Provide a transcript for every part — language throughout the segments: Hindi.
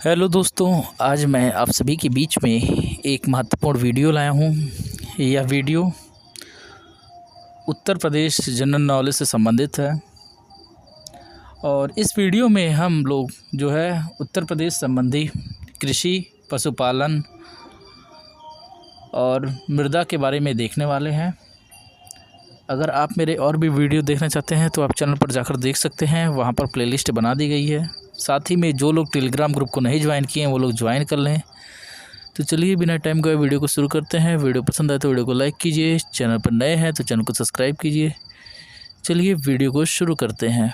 हेलो दोस्तों, आज मैं आप सभी के बीच में एक महत्वपूर्ण वीडियो लाया हूँ। यह video Uttar Pradesh general knowledge से संबंधित है और इस वीडियो में हम लोग जो है उत्तर प्रदेश संबंधी कृषि, पशुपालन और मृदा के बारे में देखने वाले हैं। अगर आप मेरे और भी वीडियो देखना चाहते हैं तो आप चैनल पर जाकर देख सकते हैं, वहाँ पर प्लेलिस्ट बना दी गई है। साथ ही में जो लोग टेलीग्राम ग्रुप को नहीं ज्वाइन किए हैं वो लोग ज्वाइन कर लें। तो चलिए बिना टाइम गए वीडियो को शुरू करते हैं। वीडियो पसंद आए तो वीडियो को लाइक कीजिए, चैनल पर नए हैं तो चैनल को सब्सक्राइब कीजिए। चलिए वीडियो को शुरू करते हैं।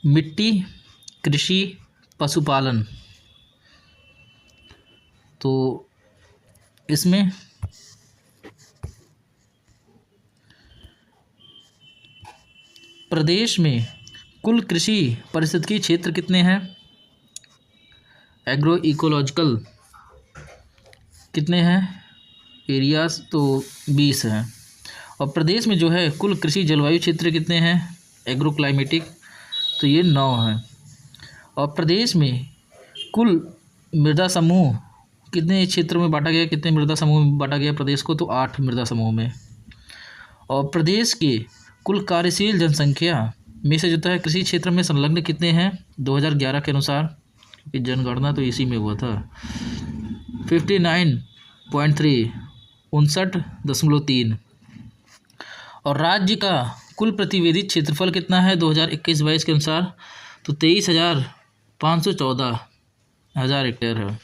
मिट्टी, कृषि, पशुपालन। तो इसमें प्रदेश में कुल कृषि पारिस्थितिकी क्षेत्र कितने हैं? एग्रो इकोलॉजिकल कितने हैं एरियाज? तो 20 हैं। और प्रदेश में जो है कुल कृषि जलवायु क्षेत्र कितने हैं? एग्रो क्लाइमेटिक, तो ये 9 हैं। और प्रदेश में कुल मृदा समूह कितने क्षेत्रों में बांटा गया? कितने मृदा समूह में बांटा गया प्रदेश को? तो 8 मृदा समूह में। और प्रदेश के कुल कार्यशील जनसंख्या में से जो है कृषि क्षेत्र में संलग्न कितने हैं 2011 के अनुसार? क्योंकि जनगणना तो इसी में हुआ था। 59.3 59.3। और राज्य का कुल प्रतिवेदित क्षेत्रफल कितना है 2021-22 के अनुसार? तो 23,514 हेक्टेयर है।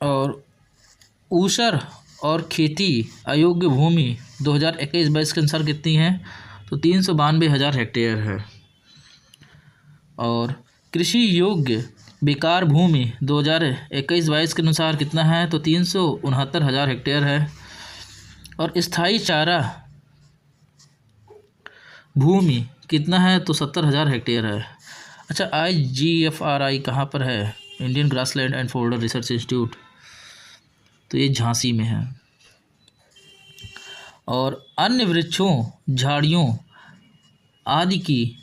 और ऊसर और खेती अयोग्य भूमि 2021-22 के अनुसार कितनी है? तो 392,000 हेक्टेयर है। और कृषि योग्य बेकार भूमि 2021-22 के अनुसार कितना है? तो 369,000 हेक्टेयर है। और स्थायी चारा भूमि कितना है? तो 70,000 हेक्टेयर है। अच्छा, IGFRI कहाँ पर है? Indian grassland and folder research institute, तो ये झांसी में है। और अन्य वृक्षों, झाड़ियों आदि की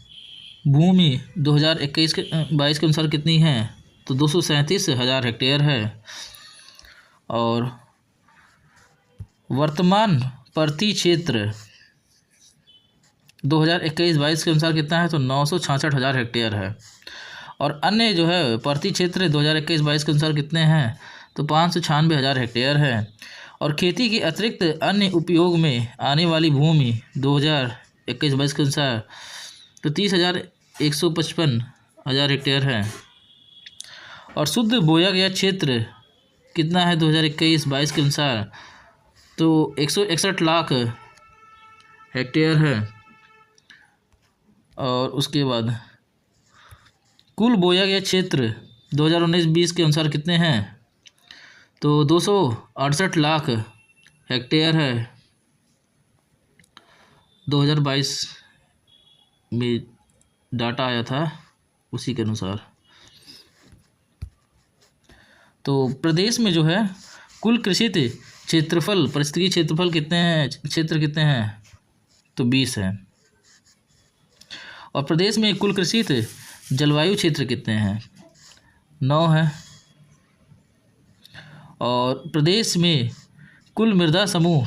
भूमि 2021-22 के अनुसार कितनी है? तो 237,000 हेक्टेयर है। और वर्तमान प्रति क्षेत्र 2021-22 के अनुसार कितना है? तो 966,000 हेक्टेयर है। और अन्य जो है प्रति क्षेत्र 2021-22 के अनुसार कितने हैं? तो 596,000 हेक्टेयर है। और खेती के अतिरिक्त अन्य उपयोग में आने वाली भूमि 2021-22 के अनुसार तो 30,155 हेक्टेयर है। और शुद्ध बोया गया क्षेत्र कितना है 2021-22 के अनुसार? तो 161 लाख हेक्टेयर है। और उसके बाद कुल बोया गया क्षेत्र 2019-20 के अनुसार कितने हैं? तो 268 लाख हेक्टेयर है 2022 में डाटा आया था उसी के अनुसार। तो प्रदेश में जो है कुल कृषित क्षेत्रफल, पारिस्थितिकी क्षेत्रफल कितने हैं? क्षेत्र कितने हैं? तो 20 हैं। और प्रदेश में कुल कृषित जलवायु क्षेत्र कितने हैं? 9 हैं। और प्रदेश में कुल मृदा समूह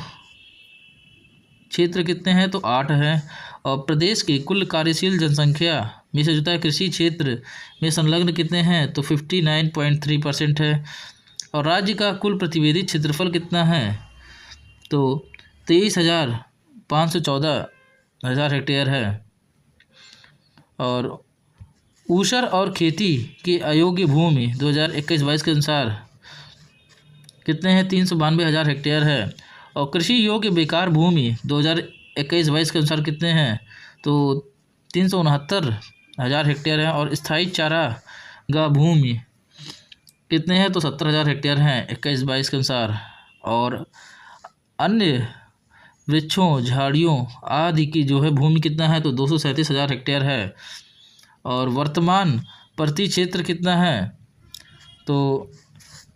क्षेत्र कितने हैं? तो 8 हैं। और प्रदेश की कुल कार्यशील जनसंख्या में से जो है कृषि क्षेत्र में संलग्न कितने हैं? तो 59.3% है। और राज्य का कुल प्रतिवेदित क्षेत्रफल कितना है? तो 23,514 हेक्टेयर है। और ऊसर और खेती के अयोग्य भूमि 2021-22 के अनुसार कितने हैं? 392,000 हेक्टेयर है। और कृषि योग्य बेकार भूमि 2021-22 के अनुसार कितने हैं? तो 369,000 हेक्टेयर है। और स्थायी चारागाह भूमि कितने हैं? तो 70,000 हेक्टेयर हैं 21-22 के अनुसार। और अन्य वृक्षों, झाड़ियों आदि की जो है भूमि कितना है? तो 237,000 हेक्टेयर है। और वर्तमान प्रति क्षेत्र कितना है? तो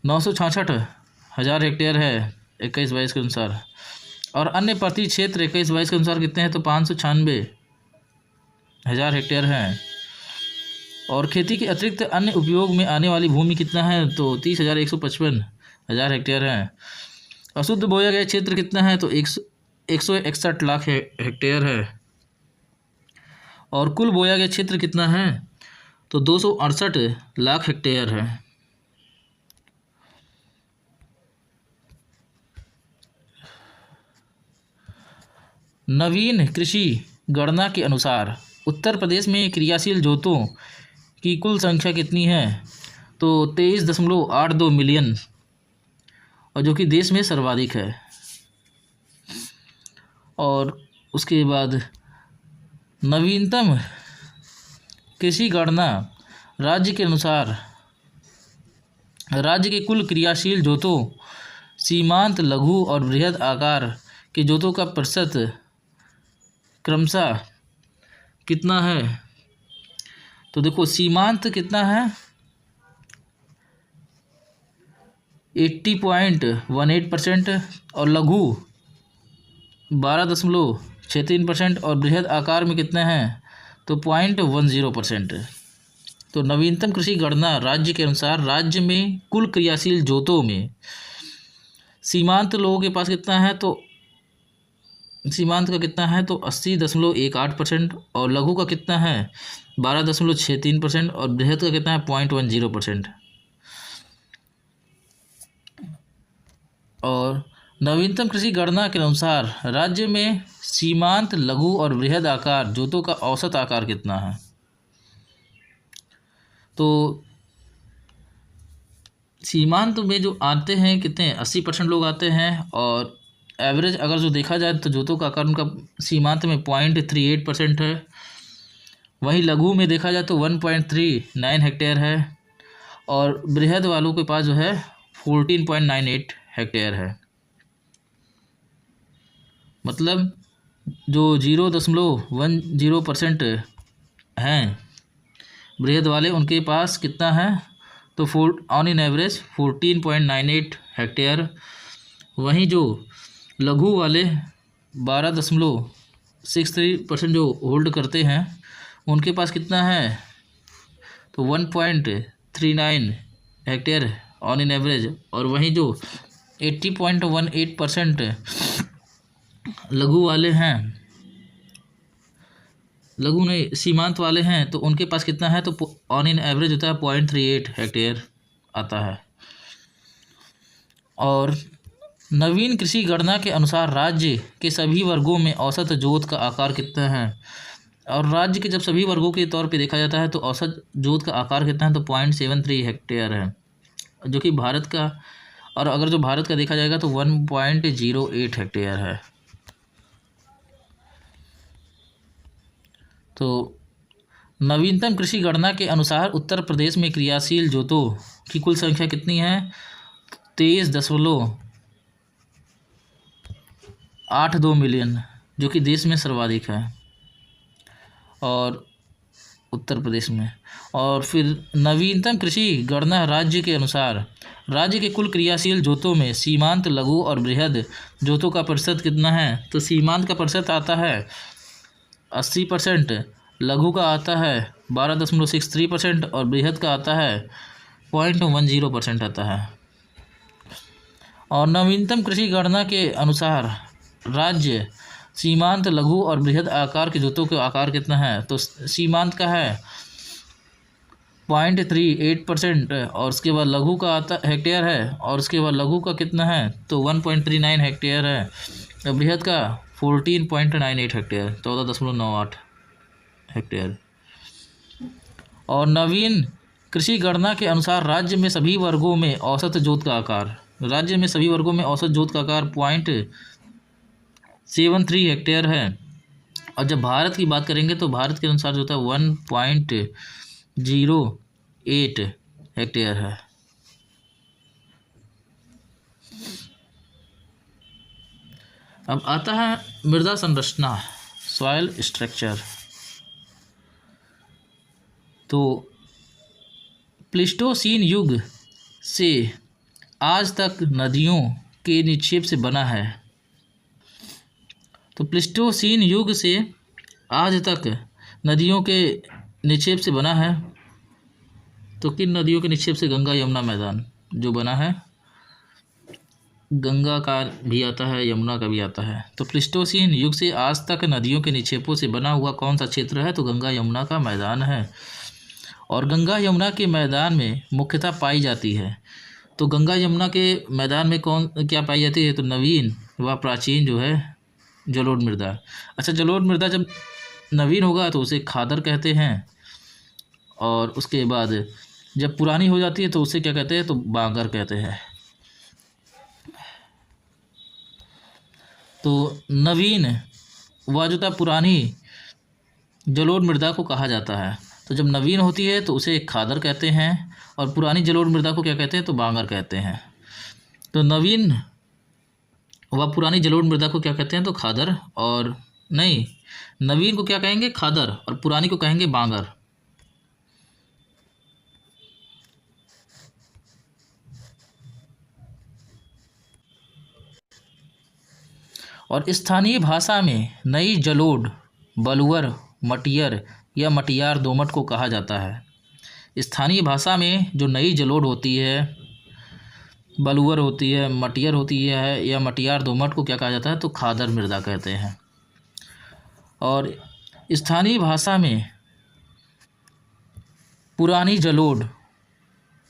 966,000 हेक्टेयर है। 21-22 के अनुसार, और अन्य प्रति क्षेत्र 21-22 के अनुसार कितने हैं, तो 596,000 हेक्टेयर हैं। और खेती के अतिरिक्त अन्य उपयोग में आने वाली भूमि कितना है, तो 30,155,000 हेक्टेयर है। अशुद्ध बोया गया क्षेत्र कितना है, तो 161 लाख हेक्टेयर है। और कुल बोया गया क्षेत्र कितना है, तो 268 लाख हेक्टेयर है। नवीन कृषि गणना के अनुसार उत्तर प्रदेश में क्रियाशील जोतों की कुल संख्या कितनी है, तो 23.82 मिलियन, और जो कि देश में सर्वाधिक है। और उसके बाद नवीनतम कृषि गणना राज्य के अनुसार राज्य के कुल क्रियाशील जोतों, सीमांत, लघु और बृहद आकार के जोतों का प्रतिशत क्रमशः कितना है, तो देखो सीमांत कितना है 80.18% और लघु 12.63% और बृहद आकार में कितने हैं, तो 0.10%। तो नवीनतम कृषि गणना राज्य के अनुसार राज्य में कुल क्रियाशील जोतों में सीमांत लोगों के पास कितना है, तो सीमांत का कितना है, तो 80.18% और लघु का कितना है 12.63% और बृहद का कितना है 0.10%। और नवीनतम कृषि गणना के अनुसार राज्य में सीमांत, लघु और बृहद आकार जोतों का औसत आकार कितना है, तो सीमांत में जो आते हैं कितने 80% लोग आते हैं, और एवरेज अगर जो देखा जाए तो जोतों का आकार उनका सीमांत में 0.38% है। वहीं लघु में देखा जाए तो 1.39 हेक्टेयर है, और बृहद वालों के पास जो है 14.98 हेक्टेयर है। मतलब जो 0.10% हैं बृहद वाले, उनके पास कितना है, तो ऑन इन एवरेज 14.98 हेक्टेयर। वहीं जो लघु वाले 12.63% जो होल्ड करते हैं, उनके पास कितना है, तो 1.39 हेक्टेयर ऑन इन एवरेज। और वहीं जो 80.18% लघु वाले हैं, लघु नहीं सीमांत वाले हैं, तो उनके पास कितना है, तो ऑन इन एवरेज होता है 0.38 हेक्टेयर आता है। और नवीन कृषि गणना के अनुसार राज्य के सभी वर्गों में औसत जोत का आकार कितना है, और राज्य के जब सभी वर्गों के तौर पे देखा जाता है तो औसत जोत का आकार कितना है, तो 0.73 हेक्टेयर है, जो कि भारत का, और अगर जो भारत का देखा जाएगा तो 1.08 हेक्टेयर है। तो नवीनतम कृषि गणना के अनुसार उत्तर प्रदेश में क्रियाशील जोतों की कुल संख्या कितनी है, 23.82 मिलियन, जो कि देश में सर्वाधिक है और उत्तर प्रदेश में। और फिर नवीनतम कृषि गणना राज्य के अनुसार राज्य के कुल क्रियाशील जोतों में सीमांत, लघु और बृहद जोतों का प्रतिशत कितना है, तो सीमांत का प्रतिशत आता है 80%, लघु का आता है 12.63% और बृहद का आता है 0.10% आता है। और नवीनतम कृषि गणना के अनुसार राज्य सीमांत, लघु और बृहद आकार के जोतों के आकार कितना है, तो सीमांत का है 0.38% और उसके बाद लघु का आता हेक्टेयर है, और उसके बाद लघु का कितना है, तो 1.39 हेक्टेयर है, और बृहद का 14.98 हेक्टेयर, 14.98 हेक्टेयर। और नवीन कृषि गणना के अनुसार राज्य में सभी वर्गों में औसत जोत का आकार, राज्य में सभी वर्गों में औसत जोत का आकार 0.73 हेक्टेयर है। और जब भारत की बात करेंगे तो भारत के अनुसार जो होता है 1.08 हेक्टेयर है। अब आता है मृदा संरचना, सॉइल स्ट्रक्चर। तो प्लीस्टोसीन युग से आज तक नदियों, के निक्षेप से बना है। तो प्लीस्टोसीन युग से आज तक नदियों के निक्षेप से बना है। तो किन नदियों के निक्षेप से? गंगा यमुना मैदान जो बना है, गंगा का भी आता है, यमुना का भी आता है। तो प्लीस्टोसीन युग से आज तक नदियों के निक्षेपों से बना हुआ कौन सा क्षेत्र है? तो गंगा यमुना का मैदान है। और गंगा यमुना के मैदान में मुख्यतः पाई जाती है। तो गंगा यमुना के मैदान में कौन क्या पाई जाती है? तो नवीन व प्राचीन जो है जलोढ़ मृदा। अच्छा, जलोढ़ मृदा जब नवीन होगा तो उसे खादर कहते हैं, और उसके बाद जब पुरानी हो जाती है तो उसे क्या कहते हैं? तो बांगर कहते हैं। तो नवीन व जो था पुरानी जलोढ़ मृदा को कहा जाता है। तो जब नवीन होती है तो उसे खादर कहते हैं, और पुरानी जलोढ़ मृदा को क्या कहते हैं? तो बांगर कहते हैं। तो नवीन व पुरानी जलोढ़ मृदा को क्या कहते हैं? तो खादर, और नहीं, नवीन को क्या कहेंगे? खादर, और पुरानी को कहेंगे बांगर। और स्थानीय भाषा में नई जलोढ़ बलुअर, मटियर या मटियार दोमट को कहा जाता है। स्थानीय भाषा में जो नई जलोढ़ होती है, बलुअर होती है, मटियर होती है या मटियार दोमट को क्या कहा जाता है? तो खादर मृदा कहते हैं। और स्थानीय भाषा में पुरानी जलोढ़,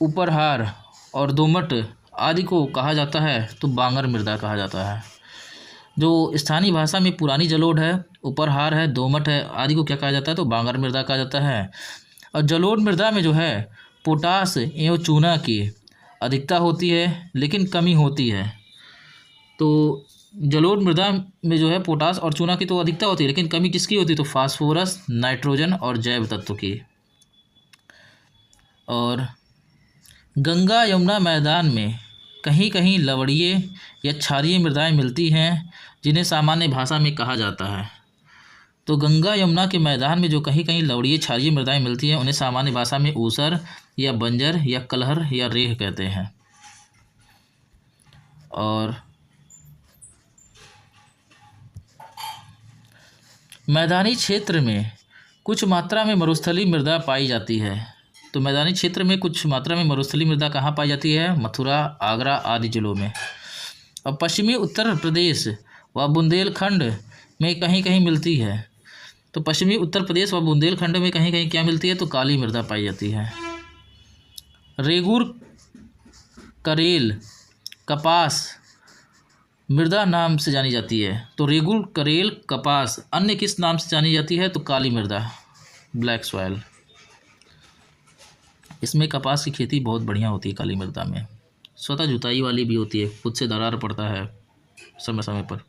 उपरहार और दोमट आदि को कहा जाता है तो बांगर मृदा कहा जाता है। जो स्थानीय भाषा में पुरानी जलोढ़ है, उपरहार है, दोमट है आदि को क्या कहा जाता है? तो बांगर मृदा कहा जाता है। और जलोढ़ मृदा में जो है पोटास एवं चूना की अधिकता होती है लेकिन कमी होती है। तो जलोढ़ मृदा में जो है पोटास और चूना की तो अधिकता होती है लेकिन कमी किसकी होती है? तो फास्फोरस, नाइट्रोजन और जैव तत्व की। और गंगा यमुना मैदान में कहीं कहीं लवणीय या क्षारीय मृदाएं मिलती हैं जिन्हें सामान्य भाषा में कहा जाता है। तो गंगा यमुना के मैदान में जो कहीं कहीं लवणीय क्षारीय मृदाएं मिलती हैं उन्हें सामान्य भाषा में ऊसर या बंजर या कलहर या रेह कहते हैं। और मैदानी क्षेत्र में कुछ मात्रा में मरुस्थलीय मृदा पाई जाती है। तो मैदानी क्षेत्र में कुछ मात्रा में मरुस्थलीय मृदा कहाँ पाई जाती है? मथुरा, आगरा आदि जिलों में। और पश्चिमी उत्तर प्रदेश व बुंदेलखंड में कहीं कहीं मिलती है। तो पश्चिमी उत्तर प्रदेश व बुंदेलखंड में कहीं कहीं क्या मिलती है? तो काली मृदा पाई जाती है। रेगुर, करेल, कपास मृदा नाम से जानी जाती है। तो रेगुर, करेल, कपास अन्य किस नाम से जानी जाती है? तो काली मृदा, ब्लैक सॉयल। इसमें कपास की खेती बहुत बढ़िया होती है काली मृदा में। स्वतः जुताई वाली भी होती है, खुद से दरार पड़ता है समय समय पर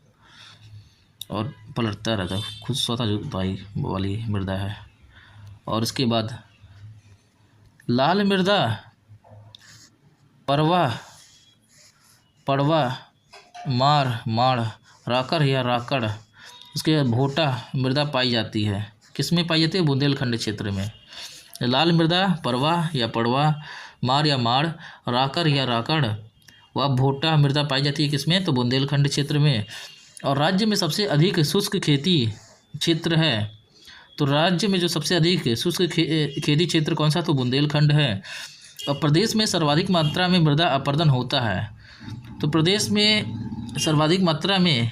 और पलटता रहता है, खुद स्वतः जुताई वाली मृदा है। और इसके बाद लाल मृदा, परवा, पड़वा, मार, माड़, राकर या राकड़, उसके बाद भोटा मृदा पाई जाती है। किस में पाई जाती है? बुंदेलखंड क्षेत्र में। लाल मृदा, परवा या पड़वा, मार या माड़, राकर या राकड़ व भोटा मृदा पाई जाती है किसमें? तो बुंदेलखंड क्षेत्र में। और राज्य में सबसे अधिक शुष्क खेती क्षेत्र है। तो राज्य में जो सबसे अधिक शुष्क खेती क्षेत्र कौन सा? तो बुंदेलखंड है। और प्रदेश में सर्वाधिक मात्रा में मृदा अपरदन होता है। तो प्रदेश में सर्वाधिक मात्रा में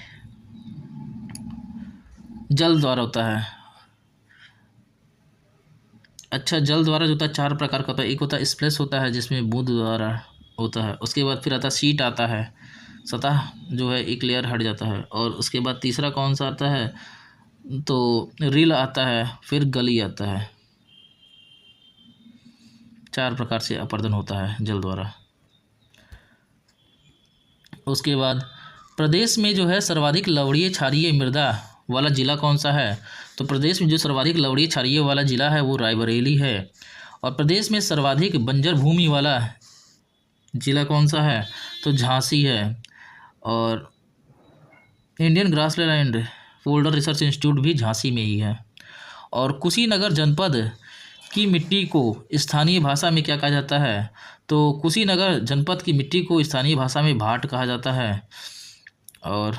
जल द्वारा होता है। अच्छा, जल द्वारा जो होता है 4 प्रकार का होता है। एक होता है स्प्लैश होता है जिसमें बूंद द्वारा होता है। उसके बाद फिर आता है शीट आता है, सतह जो है एक लेयर हट जाता है। और उसके बाद तीसरा कौन सा आता है? तो रील आता है, फिर गली आता है। 4 प्रकार से अपरदन होता है जल द्वारा। उसके बाद प्रदेश में जो है सर्वाधिक लवणीय क्षारीय मृदा वाला जिला कौन सा है? तो प्रदेश में जो सर्वाधिक लवणीय क्षारीय वाला जिला है वो रायबरेली है। और प्रदेश में सर्वाधिक बंजर भूमि वाला जिला कौन सा है? तो झांसी है। और Indian grassland folder research institute भी झांसी में ही है। और कुशीनगर जनपद की मिट्टी को स्थानीय भाषा में क्या कहा जाता है? तो कुशीनगर जनपद की मिट्टी को स्थानीय भाषा में भाट कहा जाता है। और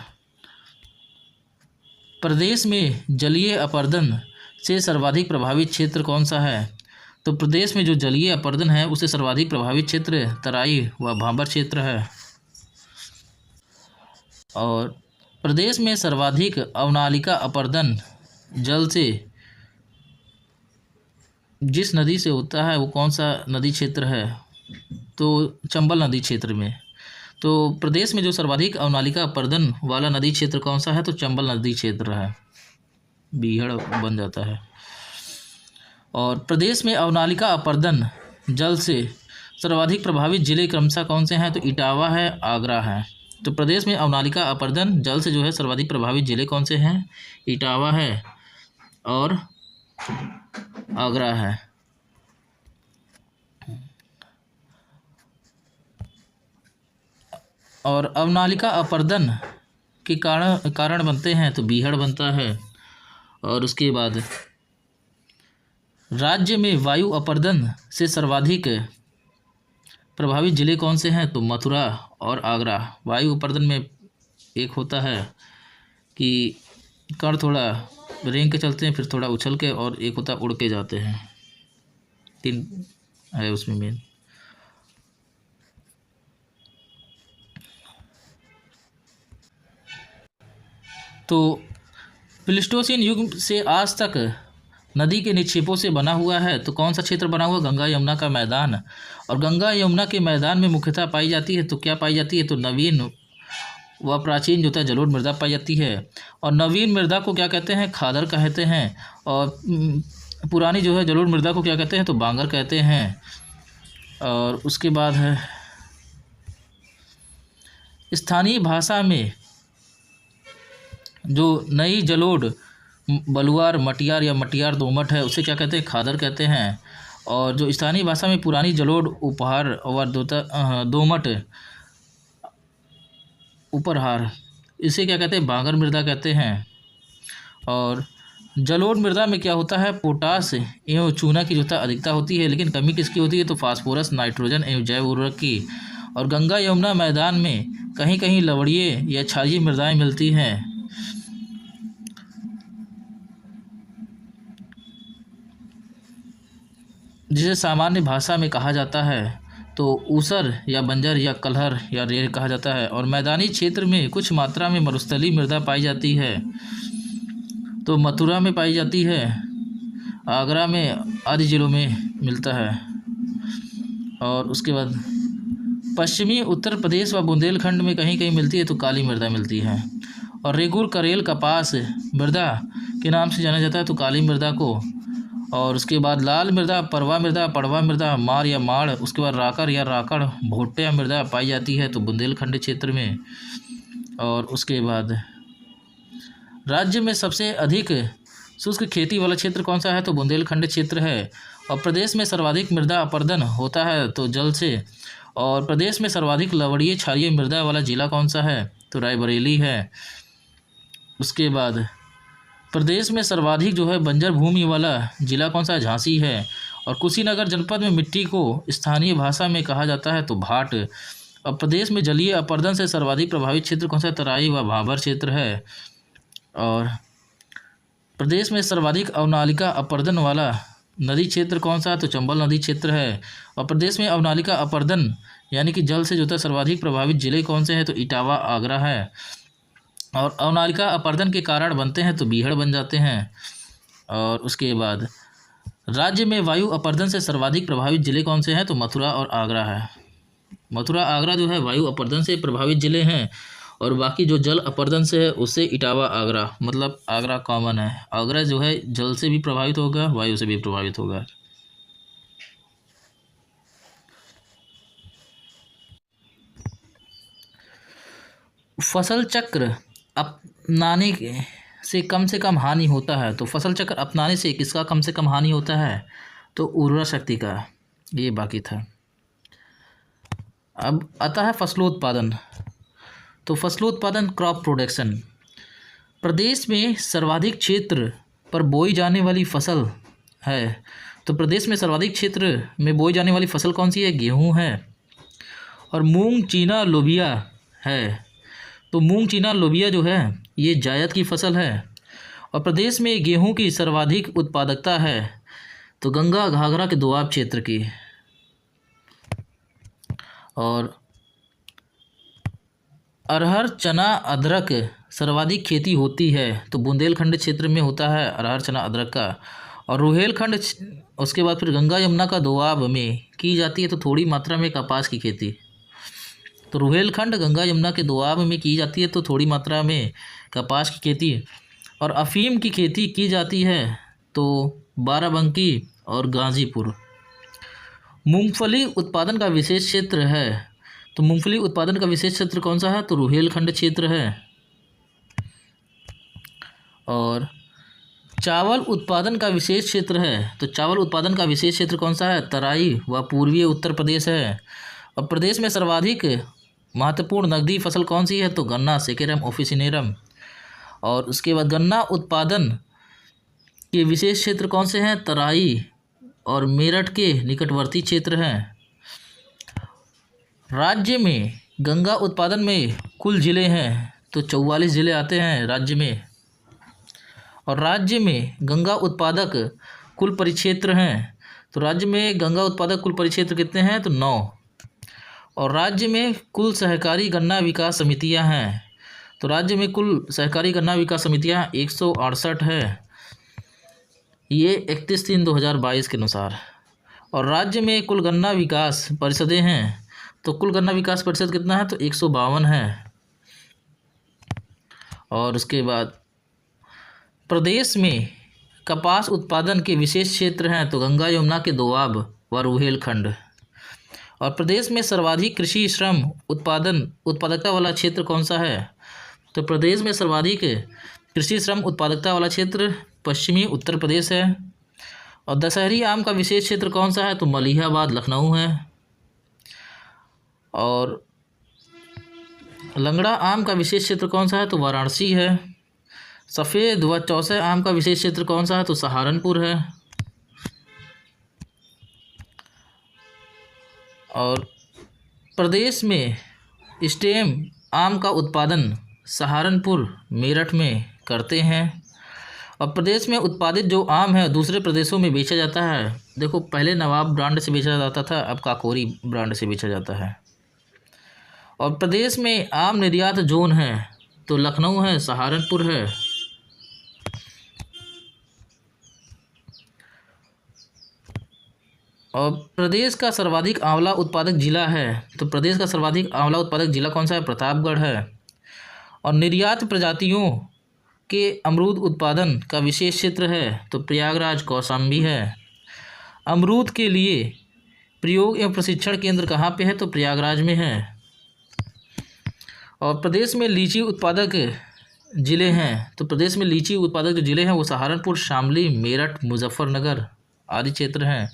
प्रदेश में जलीय अपरदन से सर्वाधिक प्रभावित क्षेत्र कौन सा है? तो प्रदेश में जो जलीय अपरदन है उससे सर्वाधिक प्रभावित क्षेत्र तराई व भाबर क्षेत्र है। और प्रदेश में सर्वाधिक अवनालिका अपरदन जल से जिस नदी से होता है वो कौन सा नदी क्षेत्र है? तो चंबल नदी क्षेत्र में। तो प्रदेश में जो सर्वाधिक अवनालिका अपरदन वाला नदी क्षेत्र कौन सा है? तो चंबल नदी क्षेत्र है, बीहड़ बन जाता है। और प्रदेश में अवनालिका अपरदन जल से सर्वाधिक प्रभावित जिले क्रमशः कौन से हैं? तो इटावा है, आगरा है। तो प्रदेश में अवनालिका अपरदन जल से जो है सर्वाधिक प्रभावित जिले कौन से हैं? इटावा है और आगरा है। और अवनालिका अपरदन के कारण बनते हैं तो बीहड़ बनता है। और उसके बाद राज्य में वायु अपरदन से सर्वाधिक प्रभावित जिले कौन से हैं? तो मथुरा और आगरा। वायु अपरदन में एक होता है कि कण थोड़ा रेंग के चलते हैं, फिर थोड़ा उछल के, और एक होता उड़ के जाते हैं। 3 है उसमें मेन। तो प्लीस्टोसीन युग से आज तक नदी के निक्षेपों से बना हुआ है तो कौन सा क्षेत्र बना हुआ? गंगा यमुना का मैदान। और गंगा यमुना के मैदान में मुख्यतः पाई जाती है तो क्या पाई जाती है? तो नवीन व प्राचीन जो है जलोढ़ मृदा पाई जाती है। और नवीन मृदा को क्या कहते हैं? खादर कहते हैं। और पुरानी जो है जलोढ़ मृदा को क्या कहते हैं? तो बांगर कहते हैं। और उसके बाद है स्थानीय भाषा में जो नई जलोढ़ बलुआर मटियार या मटियार दोमट है उसे क्या कहते हैं? खादर कहते हैं। और जो स्थानीय भाषा में पुरानी जलोढ़ उपहार और दोमट उपरहार इसे क्या कहते हैं? बांगर मृदा कहते हैं। और जलोढ़ मृदा में क्या होता है? पोटास एवं चूना की जो अधिकता होती है, लेकिन कमी किसकी होती है? तो फास्फोरस, नाइट्रोजन एवं जैव उर्वरक की। और गंगा यमुना मैदान में कहीं कहीं लवणीय या क्षारीय मृदाएं मिलती हैं। जिसे सामान्य भाषा में कहा जाता है तो ऊसर या बंजर या कलहर या रेर कहा जाता है। और मैदानी क्षेत्र में कुछ मात्रा में मरुस्थलीय मृदा पाई जाती है तो मथुरा में पाई जाती है, आगरा में, आदि जिलों में मिलता है। और उसके बाद पश्चिमी उत्तर प्रदेश व बुंदेलखंड में कहीं कहीं मिलती है तो काली मृदा मिलती है। और रेगुर करेल कपास मृदा के नाम से जाना जाता है तो काली मृदा को। और उसके बाद लाल मृदा, परवा मृदा, पड़वा मृदा, मार या माड़, उसके बाद राकर या राकड़, भोट्या मृदा पाई जाती है तो बुंदेलखंड क्षेत्र में। और उसके बाद राज्य में सबसे अधिक शुष्क खेती वाला क्षेत्र कौन सा है? तो बुंदेलखंड क्षेत्र है। और प्रदेश में सर्वाधिक मृदा अपरदन होता है तो जल से। और प्रदेश में सर्वाधिक लवणीय क्षारीय मृदा वाला जिला कौन सा है? तो रायबरेली है। उसके बाद प्रदेश में सर्वाधिक जो है बंजर भूमि वाला जिला कौन सा है? झांसी है। और कुशीनगर जनपद में मिट्टी को स्थानीय भाषा में कहा जाता है तो भाट। और प्रदेश में जलीय अपरदन से सर्वाधिक प्रभावित क्षेत्र कौन सा है? तराई व भाबर क्षेत्र है। और प्रदेश में सर्वाधिक अवनालिका अपरदन वाला नदी क्षेत्र कौन सा है? तो चंबल नदी क्षेत्र है। और प्रदेश में अवनालिका अपरदन यानी कि जल से जो है सर्वाधिक प्रभावित जिले कौन से हैं? तो इटावा, आगरा है। और अवनालिका अपरदन के कारण बनते हैं तो बीहड़ बन जाते हैं। और उसके बाद राज्य में वायु अपरदन से सर्वाधिक प्रभावित जिले कौन से हैं? तो मथुरा और आगरा है। मथुरा, आगरा जो है वायु अपरदन से प्रभावित जिले हैं। और बाकी जो जल अपरदन से है उससे इटावा, आगरा, मतलब आगरा कॉमन है। आगरा जो है जल से भी प्रभावित होगा, वायु से भी प्रभावित होगा। फसल चक्र अपनाने से कम हानि होता है तो फसल चक्र अपनाने से किसका कम से कम हानि होता है? तो उर्वरा शक्ति का। ये बाकी था। अब आता है फसलोत्पादन। तो फसलोत्पादन, क्रॉप प्रोडक्शन। प्रदेश में सर्वाधिक क्षेत्र पर बोई जाने वाली फसल है तो प्रदेश में सर्वाधिक क्षेत्र में बोई जाने वाली फसल कौन सी है? गेहूँ है। और मूंग चीना लोबिया है। तो मूंग चीना लोबिया जो है ये जायद की फसल है। और प्रदेश में गेहूं की सर्वाधिक उत्पादकता है तो गंगा घाघरा के दोआब क्षेत्र की। और अरहर चना अदरक सर्वाधिक खेती होती है तो बुंदेलखंड क्षेत्र में होता है अरहर चना अदरक का। और रुहेलखंड उसके बाद फिर गंगा यमुना का दोआब में की जाती है तो थोड़ी मात्रा में कपास की खेती। तो रुहेलखंड गंगा यमुना के दोआब में की जाती है तो थोड़ी मात्रा में कपास की खेती। और अफीम की खेती की जाती है तो बाराबंकी और गाज़ीपुर। मूंगफली उत्पादन का विशेष क्षेत्र है तो मूंगफली उत्पादन का विशेष क्षेत्र कौन सा है? तो रुहेलखंड क्षेत्र है। और चावल उत्पादन का विशेष क्षेत्र है तो चावल उत्पादन का विशेष क्षेत्र कौन सा है? तराई व पूर्वी उत्तर प्रदेश है। और प्रदेश में सर्वाधिक महत्वपूर्ण नकदी फसल कौन सी है? तो गन्ना सेकेरम ऑफिसिनेरम। और उसके बाद गन्ना उत्पादन के विशेष क्षेत्र कौन से हैं? तराई और मेरठ के निकटवर्ती क्षेत्र हैं। राज्य में गंगा उत्पादन में कुल ज़िले हैं तो 44 ज़िले आते हैं राज्य में। और राज्य में गंगा उत्पादक कुल परिक्षेत्र हैं तो राज्य में गंगा उत्पादक कुल परिक्षेत्र कितने हैं? तो 9। और राज्य में कुल सहकारी गन्ना विकास समितियां हैं तो राज्य में कुल सहकारी गन्ना विकास समितियां 168 है, ये 31/3/2022 के अनुसार। और राज्य में कुल गन्ना विकास परिषदें हैं तो कुल गन्ना विकास परिषद कितना है? तो 152 है। और उसके बाद प्रदेश में कपास उत्पादन के विशेष क्षेत्र हैं तो गंगा यमुना के दोआब व रुहेलखंड। और प्रदेश में सर्वाधिक कृषि श्रम उत्पादकता वाला क्षेत्र कौन सा है? तो प्रदेश में सर्वाधिक कृषि श्रम उत्पादकता वाला क्षेत्र पश्चिमी उत्तर प्रदेश है। और दशहरी आम का विशेष क्षेत्र कौन सा है? तो मलिहाबाद लखनऊ है। और लंगड़ा आम का विशेष क्षेत्र कौन सा है? तो वाराणसी है। सफ़ेद व चौसे आम का विशेष क्षेत्र कौन सा है? तो सहारनपुर है। और प्रदेश में स्टेम आम का उत्पादन सहारनपुर मेरठ में करते हैं। और प्रदेश में उत्पादित जो आम है दूसरे प्रदेशों में बेचा जाता है। देखो पहले नवाब ब्रांड से बेचा जाता था, अब काकोरी ब्रांड से बेचा जाता है। और प्रदेश में आम निर्यात जोन है तो लखनऊ है, सहारनपुर है। और प्रदेश का सर्वाधिक आंवला उत्पादक जिला है तो प्रदेश का सर्वाधिक आंवला उत्पादक जिला कौन सा है? प्रतापगढ़ है। और निर्यात प्रजातियों के अमरूद उत्पादन का विशेष क्षेत्र है तो प्रयागराज कौशाम्बी है। अमरूद के लिए प्रयोग एवं प्रशिक्षण केंद्र कहाँ पे है? तो प्रयागराज में है। और प्रदेश में लीची उत्पादक ज़िले हैं तो प्रदेश में लीची उत्पादक जो ज़िले हैं वो सहारनपुर, शामली, मेरठ, मुजफ्फरनगर आदि क्षेत्र हैं।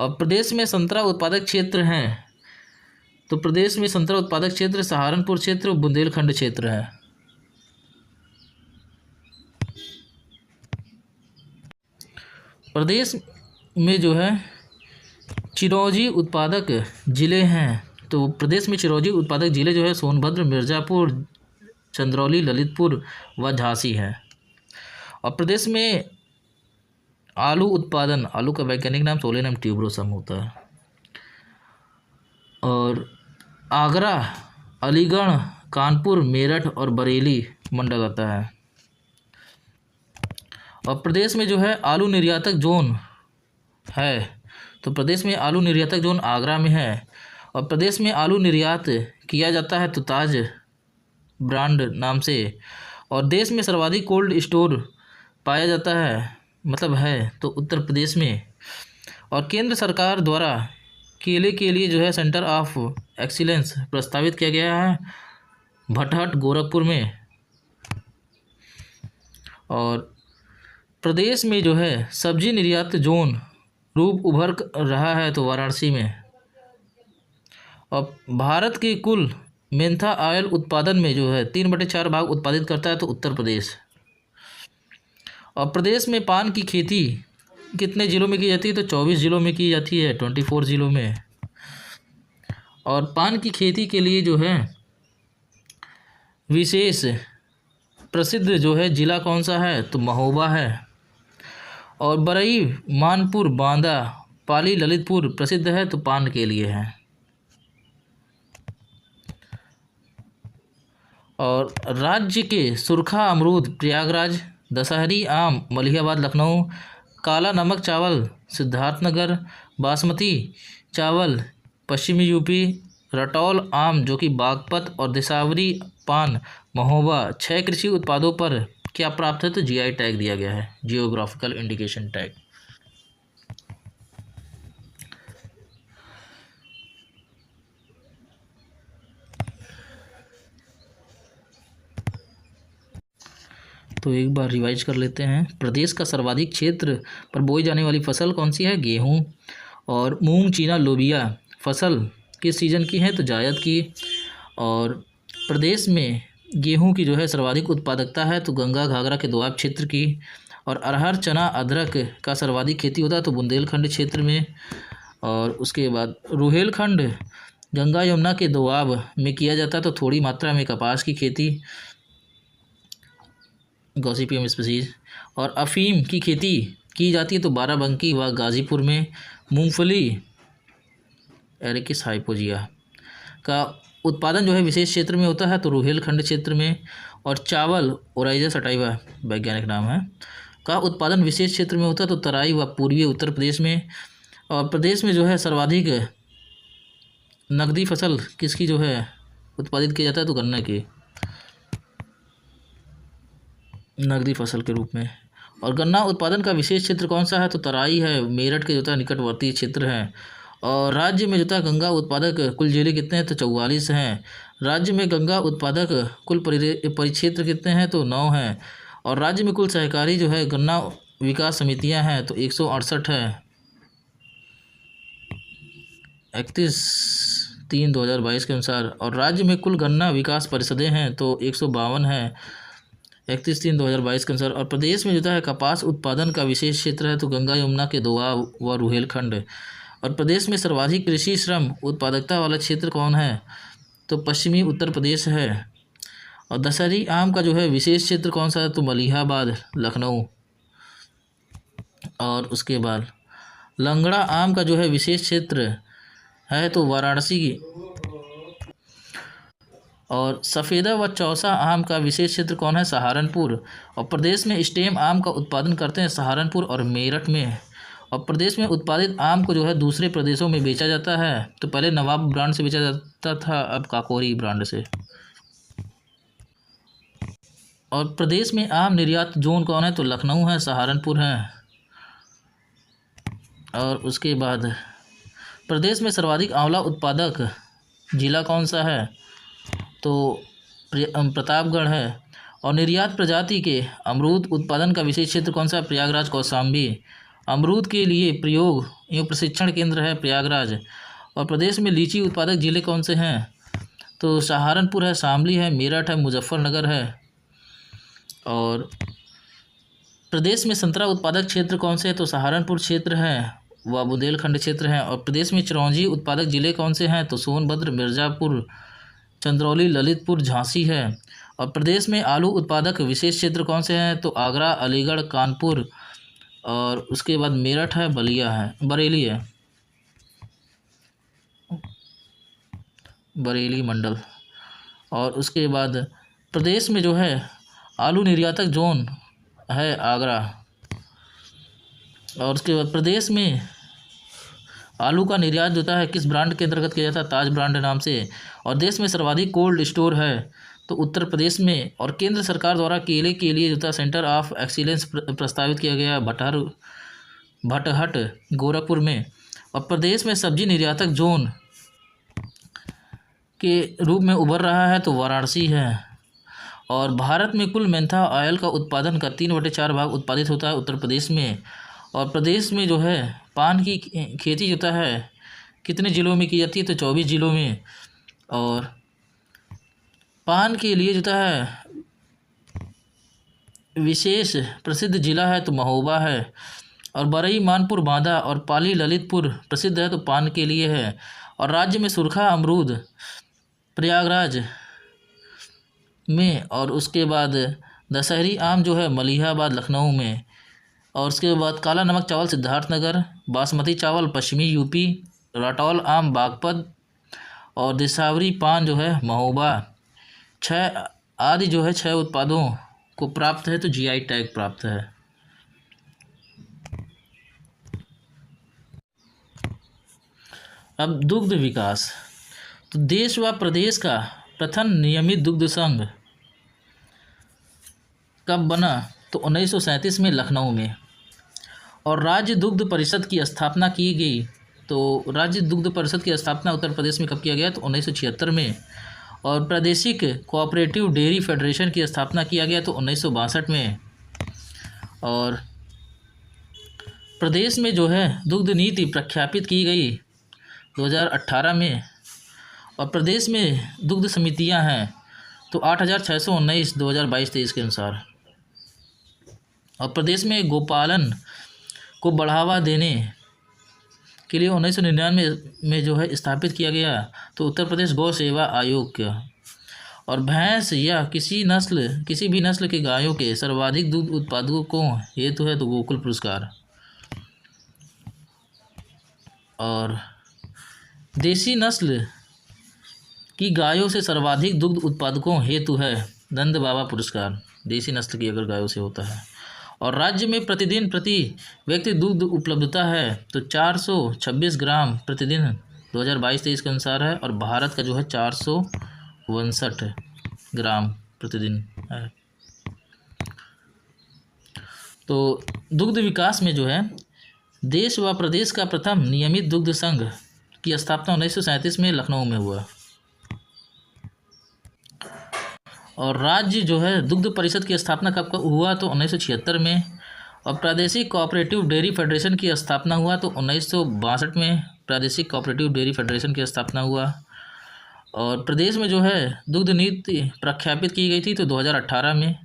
और प्रदेश में संतरा उत्पादक क्षेत्र हैं तो प्रदेश में संतरा उत्पादक क्षेत्र सहारनपुर क्षेत्र, बुंदेलखंड क्षेत्र है। प्रदेश में जो है चिरौंजी उत्पादक ज़िले हैं तो प्रदेश में चिरौंजी उत्पादक ज़िले जो है सोनभद्र, मिर्ज़ापुर, चंदौली, ललितपुर व झांसी है। और प्रदेश में आलू उत्पादन, आलू का वैज्ञानिक नाम सोलेनम ट्यूबरोसम होता है। और आगरा, अलीगढ़, कानपुर, मेरठ और बरेली मंडल आता है। और प्रदेश में जो है आलू निर्यातक जोन है तो प्रदेश में आलू निर्यातक जोन आगरा में है। और प्रदेश में आलू निर्यात किया जाता है तो ताज ब्रांड नाम से। और देश में सर्वाधिक कोल्ड स्टोर पाया जाता है तो उत्तर प्रदेश में। और केंद्र सरकार द्वारा केले के लिए जो है सेंटर ऑफ एक्सीलेंस प्रस्तावित किया गया है भटहट, गोरखपुर में। और प्रदेश में जो है सब्जी निर्यात जोन रूप उभर रहा है तो वाराणसी में। और भारत के कुल मेंथा ऑयल उत्पादन में जो है 3/4 भाग उत्पादित करता है तो उत्तर प्रदेश। और प्रदेश में पान की खेती कितने ज़िलों में की जाती है? तो 24 ज़िलों में की जाती है, 24 ज़िलों में। और पान की खेती के लिए जो है विशेष प्रसिद्ध जो है ज़िला कौन सा है? तो महोबा है। और बरई, मानपुर, बांदा, पाली, ललितपुर प्रसिद्ध है तो पान के लिए है। और राज्य के सुरखा अमरूद प्रयागराज, दशहरी आम मलिहाबाद लखनऊ, काला नमक चावल सिद्धार्थनगर, बासमती चावल पश्चिमी यूपी, रटौल आम जो कि बागपत और देसावरी पान महोबा। 6 कृषि उत्पादों पर क्या प्राप्त है? तो जीआई टैग दिया गया है, जियोग्राफिकल इंडिकेशन टैग। तो एक बार रिवाइज कर लेते हैं। प्रदेश का सर्वाधिक क्षेत्र पर बोई जाने वाली फसल कौन सी है? गेहूँ। और मूंग, चीना, लोबिया फसल किस सीजन की है? तो जायद की। और प्रदेश में गेहूं की जो है सर्वाधिक उत्पादकता है तो गंगा घाघरा के दोआब क्षेत्र की। और अरहर, चना, अदरक का सर्वाधिक खेती होता है तो बुंदेलखंड क्षेत्र में। और उसके बाद रुहेलखंड गंगा यमुना के दोआब में किया जाता है तो थोड़ी मात्रा में कपास की खेती, गॉसिपियम स्पीसीज। और अफीम की खेती की जाती है तो बाराबंकी व गाज़ीपुर में। मूंगफली एरिकिस हाइपोजिया का उत्पादन जो है विशेष क्षेत्र में होता है तो रुहेलखंड क्षेत्र में। और चावल ओराइजा सटाइवा वैज्ञानिक नाम है का उत्पादन विशेष क्षेत्र में होता है तो तराई व पूर्वी उत्तर प्रदेश में। और प्रदेश में जो है सर्वाधिक नकदी फसल किसकी जो है उत्पादित किया जाता है? तो गन्ना की नकदी फसल के रूप में। और गन्ना उत्पादन का विशेष क्षेत्र कौन सा है? तो तराई है, मेरठ के जो है निकटवर्ती क्षेत्र हैं। और राज्य में जो है गंगा उत्पादक कुल जिले कितने हैं? तो 44 हैं। राज्य में गंगा उत्पादक कुल परिक्षेत्र कितने हैं? तो 9 हैं। और राज्य में कुल सहकारी जो है गन्ना विकास समितियां हैं तो 168 है, 31/3/2022 के अनुसार। और राज्य में कुल गन्ना विकास परिषदें हैं तो 152 है, 31/3/2022 के अनुसार। और प्रदेश में जो है कपास उत्पादन का विशेष क्षेत्र है तो गंगा यमुना के दोआब व रुहेलखंड। और प्रदेश में सर्वाधिक कृषि श्रम उत्पादकता वाला क्षेत्र कौन है? तो पश्चिमी उत्तर प्रदेश है। और दशहरी आम का जो है विशेष क्षेत्र कौन सा है? तो मलिहाबाद लखनऊ। और उसके बाद लंगड़ा आम का जो है विशेष क्षेत्र है तो वाराणसी। और सफ़ेदा व चौसा आम का विशेष क्षेत्र कौन है? सहारनपुर। और प्रदेश में स्टेम आम का उत्पादन करते हैं सहारनपुर और मेरठ में। और प्रदेश में उत्पादित आम को जो है दूसरे प्रदेशों में बेचा जाता है तो पहले नवाब ब्रांड से बेचा जाता था, अब काकोरी ब्रांड से। और प्रदेश में आम निर्यात जोन कौन है? तो लखनऊ है, सहारनपुर है। और उसके बाद प्रदेश में सर्वाधिक आंवला उत्पादक जिला कौन सा है? तो प्रतापगढ़ है। और निर्यात प्रजाति के अमरूद उत्पादन का विशेष क्षेत्र कौन सा है? प्रयागराज, कौशाम्बी। अमरूद के लिए प्रयोग एवं प्रशिक्षण केंद्र है प्रयागराज। और प्रदेश में लीची उत्पादक जिले कौन से हैं? तो सहारनपुर है, शामली है, मेरठ है, मुजफ्फरनगर है। और प्रदेश में संतरा उत्पादक क्षेत्र कौन से हैं? तो सहारनपुर क्षेत्र है व बुंदेलखंड क्षेत्र है। और प्रदेश में चिरौंजी उत्पादक जिले कौन से हैं? तो सोनभद्र, मिर्ज़ापुर, चंदौली, ललितपुर, झांसी है। और प्रदेश में आलू उत्पादक विशेष क्षेत्र कौन से हैं? तो आगरा, अलीगढ़, कानपुर। और उसके बाद मेरठ है, बरेली है, बरेली मंडल। और उसके बाद प्रदेश में जो है आलू निर्यातक जोन है आगरा। और उसके बाद प्रदेश में आलू का निर्यात होता है किस ब्रांड के अंतर्गत किया जाता है? ताज ब्रांड नाम से। और देश में सर्वाधिक कोल्ड स्टोर है तो उत्तर प्रदेश में। और केंद्र सरकार द्वारा केले के लिए जो था सेंटर ऑफ एक्सीलेंस प्रस्तावित किया गया भटहट गोरखपुर में। और प्रदेश में सब्जी निर्यातक जोन के रूप में उभर रहा है तो वाराणसी है। और भारत में कुल मेंथा ऑयल का उत्पादन का 3/4 भाग उत्पादित होता है उत्तर प्रदेश में। और प्रदेश में जो है पान की खेती होता है कितने ज़िलों में की जाती है? तो 24 ज़िलों में। और पान के लिए जो है विशेष प्रसिद्ध ज़िला है तो महोबा है। और बरई, मानपुर, बांदा और पाली ललितपुर प्रसिद्ध है तो पान के लिए है। और राज्य में सुरखा अमरूद प्रयागराज में, और उसके बाद दशहरी आम जो है मलिहाबाद लखनऊ में, और उसके बाद काला नमक चावल सिद्धार्थनगर, बासमती चावल पश्चिमी यूपी, राटौल आम बागपत और दिसावरी पान जो है महोबा। छः आदि जो है 6 उत्पादों को प्राप्त है तो जीआई टैग प्राप्त है। अब दुग्ध विकास, तो देश व प्रदेश का प्रथम नियमित दुग्ध संघ कब बना तो 1937 में लखनऊ में। और राज्य दुग्ध परिषद की स्थापना की गई, तो राज्य दुग्ध परिषद की स्थापना उत्तर प्रदेश में कब किया गया तो 1976 में। और प्रादेशिक कोऑपरेटिव डेयरी फेडरेशन की स्थापना किया गया तो 1962 में। और प्रदेश में जो है दुग्ध नीति प्रख्यापित की गई 2018 में। और प्रदेश में दुग्ध समितियां हैं तो 8619 2022-23 के अनुसार। और प्रदेश में गोपालन को बढ़ावा देने के लिए 1999 में जो है स्थापित किया गया तो उत्तर प्रदेश गौ सेवा आयोग का। और भैंस या किसी भी नस्ल के गायों के सर्वाधिक दूध उत्पादकों को हेतु है तो गोकुल पुरस्कार। और देसी नस्ल की गायों से सर्वाधिक दुग्ध उत्पादकों हेतु है नंद बाबा पुरस्कार, देसी नस्ल की अगर गायों से होता है। और राज्य में प्रतिदिन प्रति व्यक्ति दुग्ध उपलब्धता है तो 426 ग्राम प्रतिदिन 2022-23 के अनुसार है। और भारत का जो है 462 ग्राम प्रतिदिन है। तो दुग्ध विकास में जो है देश व प्रदेश का प्रथम नियमित दुग्ध संघ की स्थापना 1937 में लखनऊ में हुआ। और राज्य जो है दुग्ध परिषद की स्थापना कब हुआ तो 1976 में। और प्रादेशिक कोऑपरेटिव डेयरी फेडरेशन की स्थापना हुआ तो 1962 में प्रादेशिक कोऑपरेटिव डेयरी फेडरेशन की स्थापना हुआ। और प्रदेश में जो है दुग्ध नीति प्रख्यापित की गई थी तो 2018 में।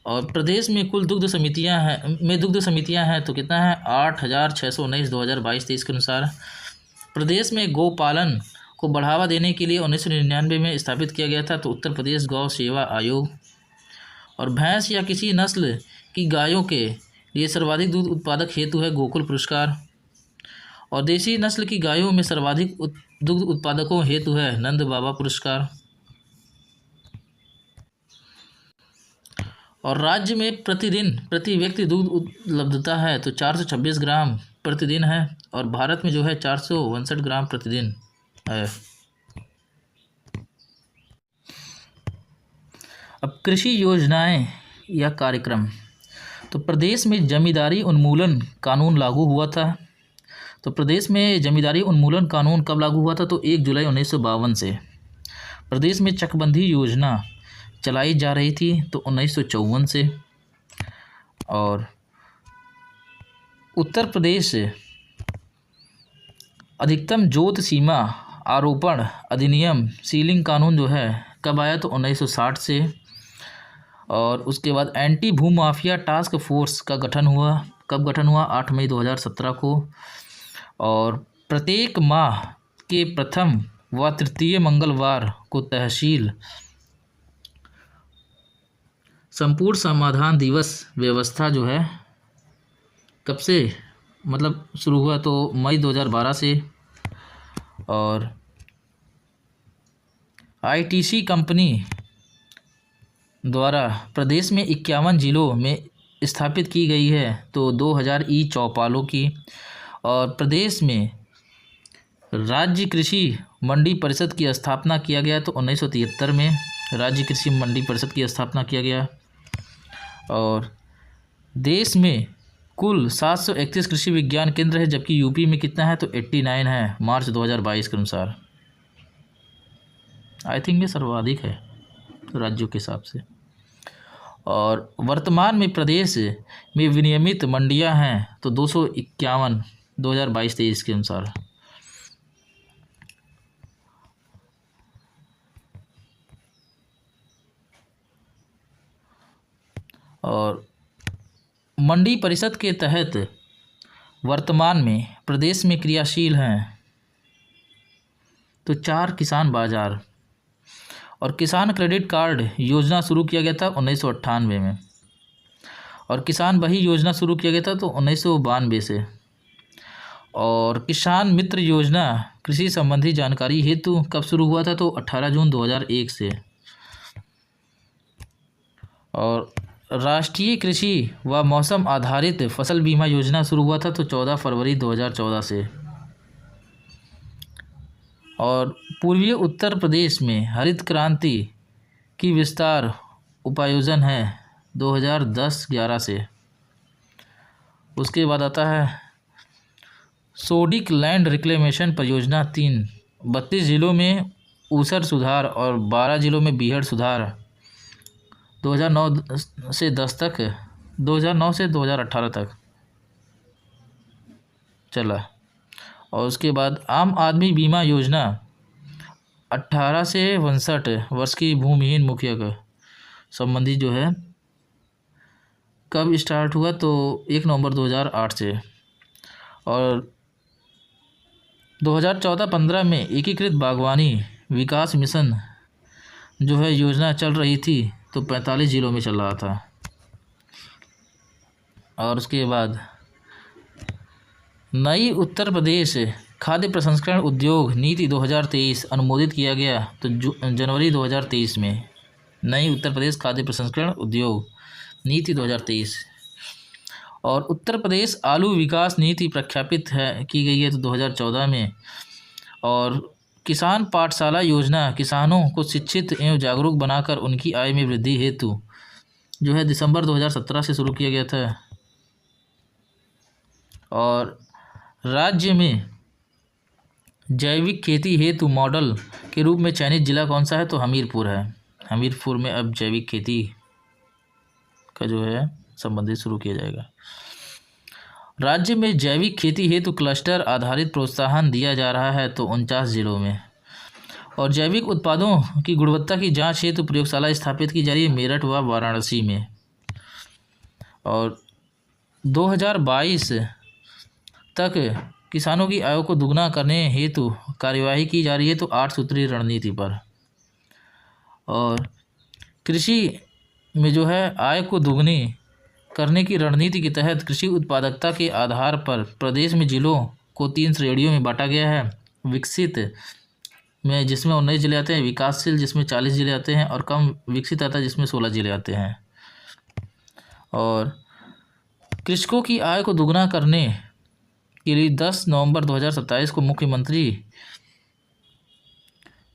और प्रदेश में कुल दुग्ध समितियां हैं तो कितना है 8619 2022-23 के अनुसार। प्रदेश में गोपालन को बढ़ावा देने के लिए 1999 में स्थापित किया गया था तो उत्तर प्रदेश गौ सेवा आयोग। और भैंस या किसी नस्ल की गायों के लिए सर्वाधिक दूध उत्पादक हेतु है गोकुल पुरस्कार। और देसी नस्ल की गायों में सर्वाधिक दुग्ध उत्पादकों हेतु है नंद बाबा पुरस्कार। और राज्य में प्रतिदिन प्रति व्यक्ति दूध उपलब्धता है तो 426 ग्राम प्रतिदिन है। और भारत में जो है 459 ग्राम प्रतिदिन है। अब कृषि योजनाएं या कार्यक्रम, तो प्रदेश में जमींदारी उन्मूलन कानून लागू हुआ था। तो प्रदेश में जमींदारी उन्मूलन कानून कब लागू हुआ था तो 1 जुलाई 1952 से। प्रदेश में चकबंदी योजना चलाई जा रही थी तो 1954 से। और उत्तर प्रदेश अधिकतम जोत सीमा आरोपण अधिनियम सीलिंग कानून जो है कब आया तो 1960 से। और उसके बाद एंटी भूमाफिया टास्क फोर्स का गठन हुआ, कब गठन हुआ 8 मई 2017 को। और प्रत्येक माह के प्रथम व तृतीय मंगलवार को तहसील संपूर्ण समाधान दिवस व्यवस्था जो है कब से मतलब शुरू हुआ तो मई 2012 से। और आईटीसी कंपनी द्वारा प्रदेश में 51 जिलों में स्थापित की गई है तो 2000 ई चौपालों की। और प्रदेश में राज्य कृषि मंडी परिषद की स्थापना किया गया तो 1973 में राज्य कृषि मंडी परिषद की स्थापना किया गया। और देश में कुल 731 कृषि विज्ञान केंद्र है जबकि यूपी में कितना है तो 89 है मार्च 2022 के अनुसार। आई थिंक ये सर्वाधिक है राज्यों के हिसाब से। और वर्तमान में प्रदेश में विनियमित मंडियां हैं तो 251 2022-23 के अनुसार। और मंडी परिषद के तहत वर्तमान में प्रदेश में क्रियाशील हैं? तो 4 किसान बाजार। और किसान क्रेडिट कार्ड योजना शुरू किया गया था 1998 में, और किसान बही योजना शुरू किया गया था तो 1992 से। और किसान मित्र योजना कृषि संबंधी जानकारी हेतु कब शुरू हुआ था? तो 18 जून 2001 से। और राष्ट्रीय कृषि व मौसम आधारित फसल बीमा योजना शुरू हुआ था तो 14 फरवरी 2014 से। और पूर्वी उत्तर प्रदेश में हरित क्रांति की विस्तार उपायोजन है 2010-11 से। उसके बाद आता है सोडिक लैंड रिक्लेमेशन परियोजना 3, 32 जिलों में ऊसर सुधार और 12 जिलों में बीहड़ सुधार 2009 से 2018 तक चला। और उसके बाद आम आदमी बीमा योजना 18 से 62 वर्ष की भूमिहीन मुखिया का संबंधी जो है कब स्टार्ट हुआ? तो 1 नवंबर 2008 से। और 2014-15 में एकीकृत बागवानी विकास मिशन जो है योजना चल रही थी तो 45 जिलों में चल रहा था। और उसके बाद नई उत्तर प्रदेश खाद्य प्रसंस्करण उद्योग नीति 2023 अनुमोदित किया गया तो जनवरी 2023 में। नई उत्तर प्रदेश खाद्य प्रसंस्करण उद्योग नीति 2023। और उत्तर प्रदेश आलू विकास नीति प्रख्यापित की गई है तो 2014 में। और किसान पाठशाला योजना किसानों को शिक्षित एवं जागरूक बनाकर उनकी आय में वृद्धि हेतु जो है दिसंबर 2017 से शुरू किया गया था। और राज्य में जैविक खेती हेतु मॉडल के रूप में चयनित जिला कौन सा है? तो हमीरपुर है। हमीरपुर में अब जैविक खेती का जो है संबंधित शुरू किया जाएगा। राज्य में जैविक खेती हेतु क्लस्टर आधारित प्रोत्साहन दिया जा रहा है तो 49 जिलों में। और जैविक उत्पादों की गुणवत्ता की जांच हेतु प्रयोगशाला स्थापित की जा रही है मेरठ व वाराणसी में। और 2022 तक किसानों की आय को दुगना करने हेतु कार्यवाही की जा रही है तो 8 सूत्रीय रणनीति पर। और कृषि में जो है आय को दुगनी करने की रणनीति के तहत कृषि उत्पादकता के आधार पर प्रदेश में जिलों को 3 श्रेणियों में बांटा गया है। विकसित में जिसमें 19 जिले आते हैं, विकासशील जिसमें 40 जिले आते हैं, और कम विकसित आता है जिसमें 16 जिले आते हैं। और कृषकों की आय को दुगना करने के लिए 10 नवंबर 2027 को मुख्यमंत्री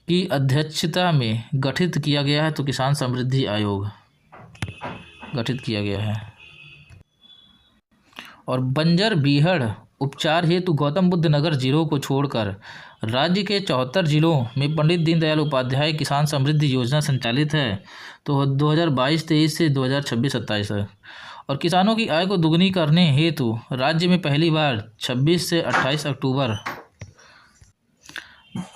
की अध्यक्षता में गठित किया गया है तो किसान समृद्धि आयोग गठित किया गया है। और बंजर बीहड़ उपचार हेतु गौतम बुद्ध नगर जिलों को छोड़कर राज्य के 74 जिलों में पंडित दीनदयाल उपाध्याय किसान समृद्धि योजना संचालित है तो 2022-23 से 2026-27 तक। और किसानों की आय को दुगनी करने हेतु राज्य में पहली बार 26 से 28 अक्टूबर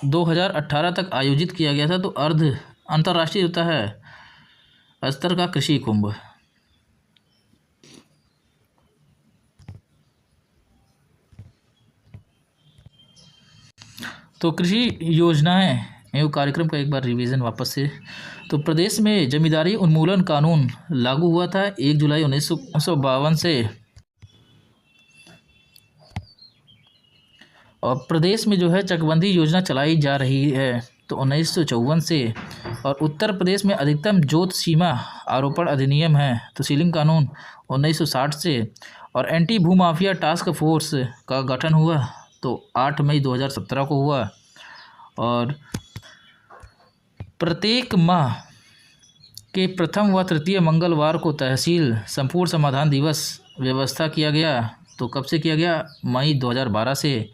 2018 तक आयोजित किया गया था तो अंतर्राष्ट्रीय होता है स्तर का कृषि कुंभ। तो कृषि योजनाएं एवं कार्यक्रम का एक बार रिवीजन वापस से। तो प्रदेश में जमींदारी उन्मूलन कानून लागू हुआ था 1 जुलाई 1952 से। और प्रदेश में जो है चकबंदी योजना चलाई जा रही है तो 1954 से। और उत्तर प्रदेश में अधिकतम जोत सीमा आरोपण अधिनियम है तो सीलिंग कानून 1960 से। और एंटी भूमाफिया टास्क फोर्स का गठन हुआ तो 8 मई 2017 को हुआ। और प्रत्येक माह के प्रथम व तृतीय मंगलवार को तहसील संपूर्ण समाधान दिवस व्यवस्था किया गया तो कब से किया गया? मई 2012 से।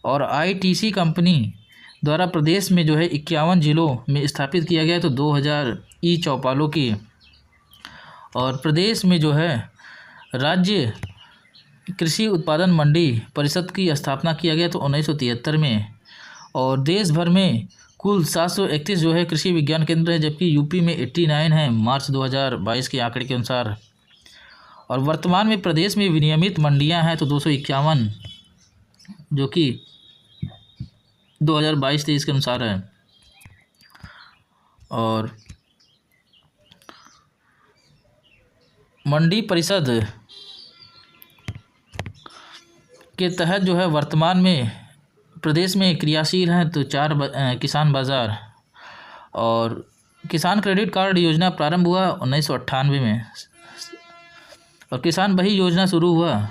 और आईटीसी कंपनी द्वारा प्रदेश में जो है 51 जिलों में स्थापित किया गया तो 2000 ई चौपालों की। और प्रदेश में जो है राज्य कृषि उत्पादन मंडी परिषद की स्थापना किया गया तो 1973 में। और देश भर में कुल 731 जो है कृषि विज्ञान केंद्र है जबकि यूपी में 89 है मार्च 2022 के आंकड़े के अनुसार। और वर्तमान में प्रदेश में विनियमित मंडियां हैं तो 251, जो कि 2022-23 के अनुसार है। और मंडी परिषद के तहत जो है वर्तमान में प्रदेश में क्रियाशील हैं तो 4 किसान बाज़ार। और किसान क्रेडिट कार्ड योजना प्रारंभ हुआ 1998 में, और किसान बही योजना शुरू हुआ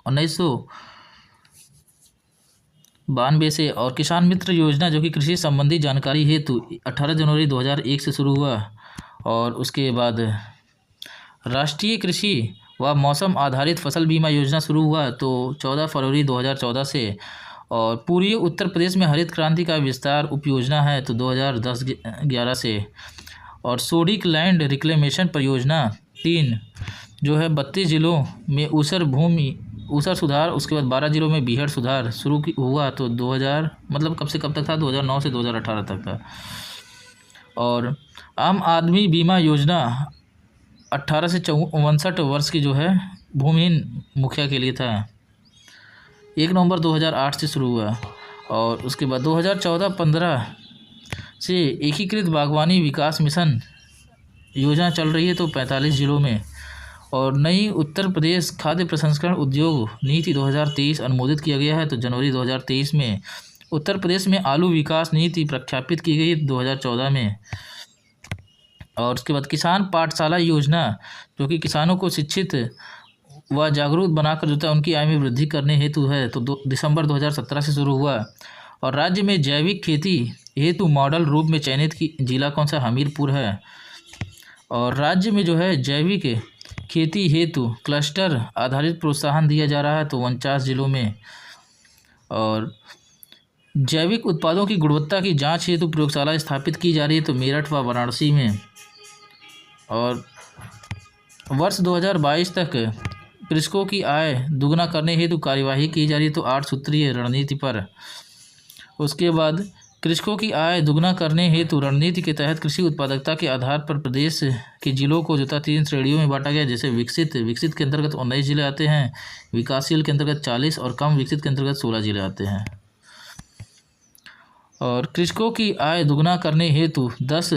1992 से। और किसान मित्र योजना जो कि कृषि संबंधी जानकारी हेतु 18 जनवरी 2001 से शुरू हुआ। और उसके बाद राष्ट्रीय कृषि व मौसम आधारित फसल बीमा योजना शुरू हुआ तो 14 फरवरी 2014 से। और पूर्वी उत्तर प्रदेश में हरित क्रांति का विस्तार उपयोजना है तो 2010-11 से। और सोडिक लैंड रिक्लेमेशन परियोजना 3 जो है 32 जिलों में ऊसर सुधार, उसके बाद 12 जिलों में बीहड़ सुधार शुरू हुआ तो 2000 मतलब कब से कब तक था, 2009 से 2018 तक था। और आम आदमी बीमा योजना 18 से 59 वर्ष की जो है भूमिहीन मुखिया के लिए था, 1 नवंबर 2008 से शुरू हुआ। और उसके बाद 2014-15 से एकीकृत बागवानी विकास मिशन योजना चल रही है तो 45 जिलों में। और नई उत्तर प्रदेश खाद्य प्रसंस्करण उद्योग नीति 2023 अनुमोदित किया गया है तो जनवरी 2023 में। उत्तर प्रदेश में आलू विकास नीति प्रख्यापित की गई 2014 में। और उसके बाद किसान पाठशाला योजना जो कि किसानों को शिक्षित व जागरूक बनाकर जो है उनकी आय में वृद्धि करने हेतु है तो दिसंबर 2017 से शुरू हुआ। और राज्य में जैविक खेती हेतु मॉडल रूप में चयनित की जिला कौन सा, हमीरपुर है। और राज्य में जो है जैविक खेती हेतु क्लस्टर आधारित प्रोत्साहन दिया जा रहा है तो 49 जिलों में। और जैविक उत्पादों की गुणवत्ता की जांच हेतु प्रयोगशाला स्थापित की जा रही है तो मेरठ व वाराणसी में। और वर्ष 2022 तक कृषकों की आय दुगना करने हेतु कार्यवाही की जा रही है तो 8 सूत्रीय रणनीति पर। उसके बाद कृषकों की आय दुगना करने हेतु रणनीति के तहत कृषि उत्पादकता के आधार पर प्रदेश के जिलों को जो 3 श्रेणियों में बांटा गया, जैसे विकसित के अंतर्गत 19 जिले आते हैं, विकासशील के अंतर्गत 40 और कम विकसित के अंतर्गत 16 जिले आते हैं। और कृषकों की आय दुगना करने हेतु 10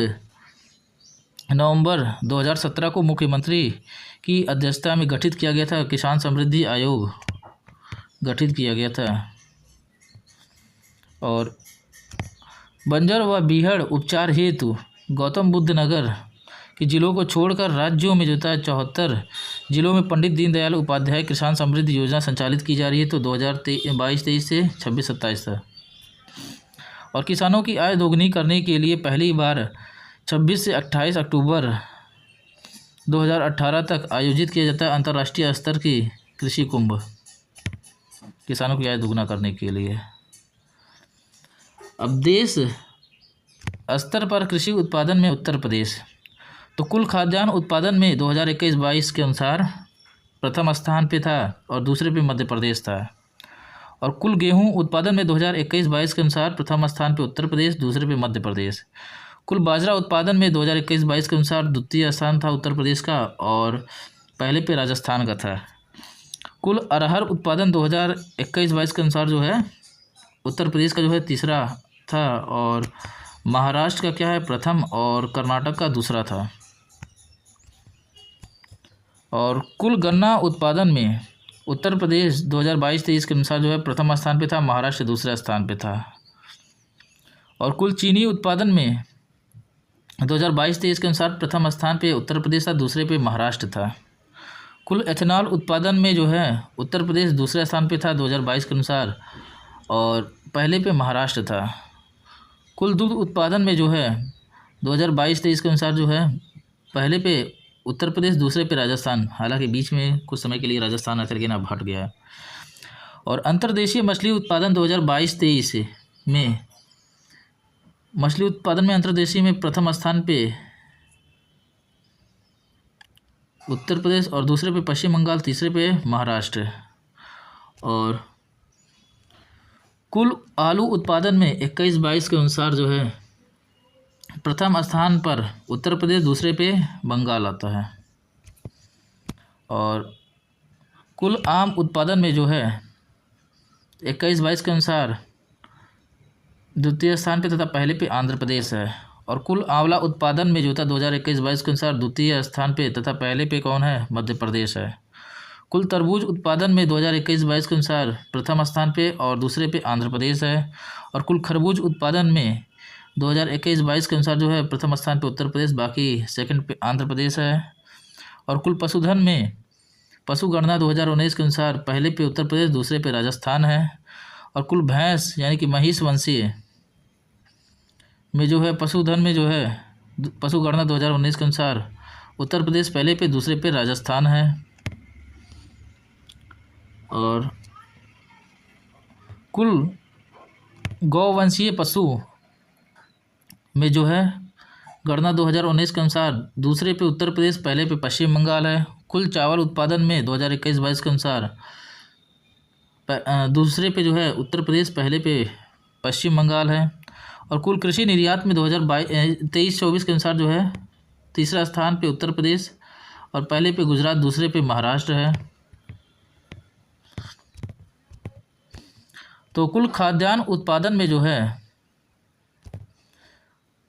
नवंबर 2017 को मुख्यमंत्री की अध्यक्षता में गठित किया गया था किसान समृद्धि आयोग गठित किया गया था। और बंजर व बीहड़ उपचार हेतु गौतम बुद्ध नगर के जिलों को छोड़कर राज्यों में जो है 74 जिलों में पंडित दीनदयाल उपाध्याय किसान समृद्धि योजना संचालित की जा रही है तो 2022-23 से 26-27 तक। और किसानों की आय दोगुनी करने के लिए पहली बार 26 से 28 अक्टूबर 2018 तक आयोजित किया जाता है अंतर्राष्ट्रीय स्तर की कृषि कुंभ, किसानों की आय दोगुना करने के लिए। अब देश स्तर पर कृषि उत्पादन में उत्तर प्रदेश तो कुल खाद्यान्न उत्पादन में 2021-22 के अनुसार प्रथम स्थान पे था और दूसरे पे मध्य प्रदेश था। और कुल गेहूं उत्पादन में 2021-22 के अनुसार प्रथम स्थान पे उत्तर प्रदेश, दूसरे पे मध्य प्रदेश। कुल बाजरा उत्पादन में 2021-22 के अनुसार द्वितीय स्थान था उत्तर प्रदेश का और पहले पे राजस्थान का था। कुल अरहर उत्पादन 2021-22 के अनुसार जो है उत्तर प्रदेश का जो है तीसरा था और महाराष्ट्र का क्या है प्रथम और कर्नाटक का दूसरा था। और कुल गन्ना उत्पादन में उत्तर प्रदेश 2022-23 के अनुसार जो है प्रथम स्थान पे था, महाराष्ट्र दूसरे स्थान पे था। और कुल चीनी उत्पादन में 2022-23 के अनुसार प्रथम स्थान पे उत्तर प्रदेश था, दूसरे पे महाराष्ट्र था। कुल एथेनॉल उत्पादन में जो है उत्तर प्रदेश दूसरे स्थान पे था 2022 के अनुसार और पहले पे महाराष्ट्र था। कुल दूध उत्पादन में जो है 2022-23 के अनुसार जो है पहले पे उत्तर प्रदेश, दूसरे पे राजस्थान, हालांकि बीच में कुछ समय के लिए राजस्थान आकर के ना हट गया। और अंतर्देशीय मछली उत्पादन 2022-23 में मछली उत्पादन में अंतर्देशीय में प्रथम स्थान पे उत्तर प्रदेश और दूसरे पे पश्चिम बंगाल, तीसरे पे महाराष्ट्र। और कुल आलू उत्पादन में 21-22 के अनुसार जो है प्रथम स्थान पर उत्तर प्रदेश, दूसरे पे बंगाल आता है। और कुल आम उत्पादन में जो है 21-22 के अनुसार द्वितीय स्थान पे तथा पहले पे आंध्र प्रदेश है। और कुल आंवला उत्पादन में जो था 2021-22 के अनुसार द्वितीय स्थान पे तथा पहले पे कौन है? मध्य प्रदेश है। कुल तरबूज उत्पादन में 2021-22 के अनुसार प्रथम स्थान पे और दूसरे पे आंध्र प्रदेश है। और कुल खरबूज उत्पादन में 2021-22 के अनुसार जो है प्रथम स्थान पे उत्तर प्रदेश, बाकी सेकंड पे आंध्र प्रदेश है। और कुल पशुधन में पशुगणना 2019 के अनुसार पहले पे उत्तर प्रदेश, दूसरे पे राजस्थान है। और कुल भैंस यानी कि महिष वंशीय में जो है पशुधन में जो है पशुगणना 2019 के अनुसार उत्तर प्रदेश पहले पे, दूसरे पे राजस्थान है। और कुल गौवंशीय पशु में जो है गणना 2019 के अनुसार दूसरे पे उत्तर प्रदेश, पहले पे पश्चिम बंगाल है। कुल चावल उत्पादन में 2021-22 के अनुसार दूसरे पे जो है उत्तर प्रदेश, पहले पे पश्चिम बंगाल है। और कुल कृषि निर्यात में 2023-24 के अनुसार जो है तीसरा स्थान पे उत्तर प्रदेश और पहले पे गुजरात, दूसरे पे महाराष्ट्र है। तो कुल खाद्यान्न उत्पादन में जो है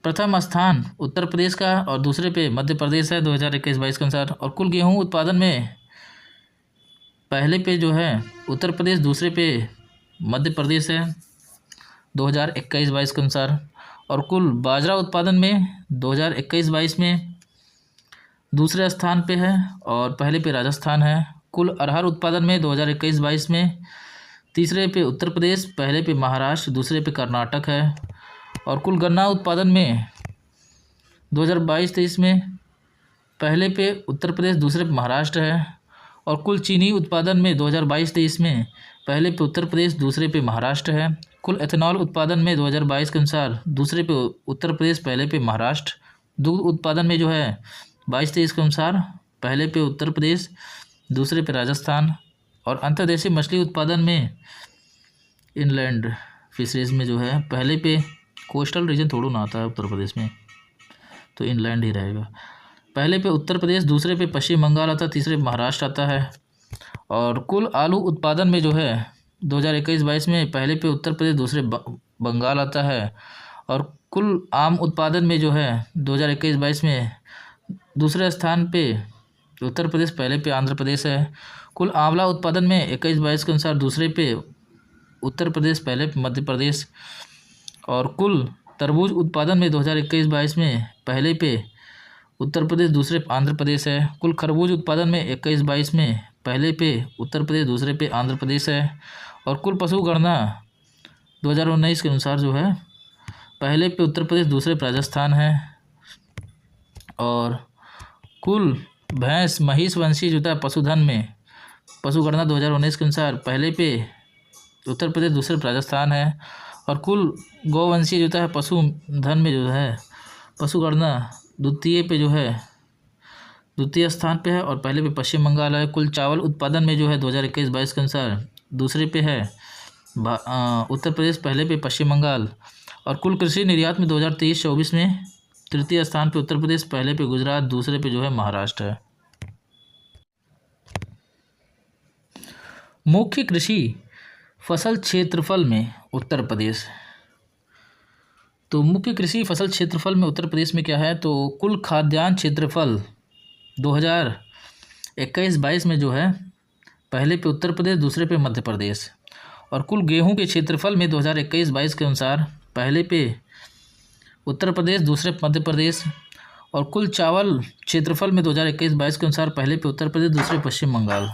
प्रथम स्थान उत्तर प्रदेश का और दूसरे पे मध्य प्रदेश है 2021-22 के अनुसार। और कुल गेहूं उत्पादन में पहले पे जो है उत्तर प्रदेश, दूसरे पे मध्य प्रदेश है 2021-22 के अनुसार। और कुल बाजरा उत्पादन में 2021-22 में दूसरे स्थान पे है और पहले पे राजस्थान है। कुल अरहर उत्पादन में 2021-22 में तीसरे पे उत्तर प्रदेश, पहले पे महाराष्ट्र, दूसरे पे कर्नाटक है। और कुल गन्ना उत्पादन में 2022-23 में पहले पे उत्तर प्रदेश, दूसरे पे महाराष्ट्र है। और कुल चीनी उत्पादन में 2022-23 में पहले पे उत्तर प्रदेश, दूसरे पे महाराष्ट्र है। कुल एथेनॉल उत्पादन में 2022 के अनुसार दूसरे पे उत्तर प्रदेश, पहले पे महाराष्ट्र। दूध उत्पादन में जो है 22-23 के अनुसार पहले पे उत्तर प्रदेश, दूसरे पे राजस्थान। और अंतर्देशीय मछली उत्पादन में इनलैंड फिशरीज में जो है पहले पे कोस्टल रीजन थोड़ा ना आता है उत्तर प्रदेश में, तो इनलैंड ही रहेगा। पहले पे उत्तर प्रदेश, दूसरे पे पश्चिम बंगाल आता है, तीसरे पे महाराष्ट्र आता है। और कुल आलू उत्पादन में जो है 2021-22 में पहले पे उत्तर प्रदेश, दूसरे बंगाल आता है। और कुल आम उत्पादन में जो है 2021-22 में दूसरे स्थान पे उत्तर प्रदेश, पहले पे आंध्र प्रदेश है। कुल आंवला उत्पादन में 21-22 के अनुसार दूसरे पे उत्तर प्रदेश, पहले पे मध्य प्रदेश। और कुल तरबूज उत्पादन में 2021-22 में पहले पे उत्तर प्रदेश, दूसरे पे आंध्र प्रदेश है। कुल खरबूज उत्पादन में 21-22 में पहले पे उत्तर प्रदेश, दूसरे पे आंध्र प्रदेश है। और कुल पशु गणना 2019 के अनुसार जो है पहले पे उत्तर प्रदेश, दूसरे पे राजस्थान है। और कुल भैंस महिष वंशी जो था पशुधन में पशु गणना 2019 के अनुसार पहले पे उत्तर प्रदेश, दूसरे पे राजस्थान है। और कुल गौवंशीय जो है पशुधन में जो है पशु गणना द्वितीय पे जो है द्वितीय स्थान पे है और पहले पे पश्चिम बंगाल है। कुल चावल उत्पादन में जो है 2021-22 के अनुसार दूसरे पे है उत्तर प्रदेश, पहले पे पश्चिम बंगाल। और कुल कृषि निर्यात में 2023-24 में तृतीय स्थान पे उत्तर प्रदेश, पहले पे गुजरात, दूसरे पे जो है महाराष्ट्र है। मुख्य कृषि फसल क्षेत्रफल में उत्तर प्रदेश, तो मुख्य कृषि फसल क्षेत्रफल में उत्तर प्रदेश में क्या है? तो कुल खाद्यान्न क्षेत्रफल 2021-22 में जो है पहले पे उत्तर प्रदेश, दूसरे पे मध्य प्रदेश। और कुल गेहूं के क्षेत्रफल में 2021-22 के अनुसार पहले पे उत्तर प्रदेश, दूसरे पे मध्य प्रदेश। और कुल चावल क्षेत्रफल में 2021-22 के अनुसार पहले पे उत्तर प्रदेश, दूसरे पश्चिम बंगाल।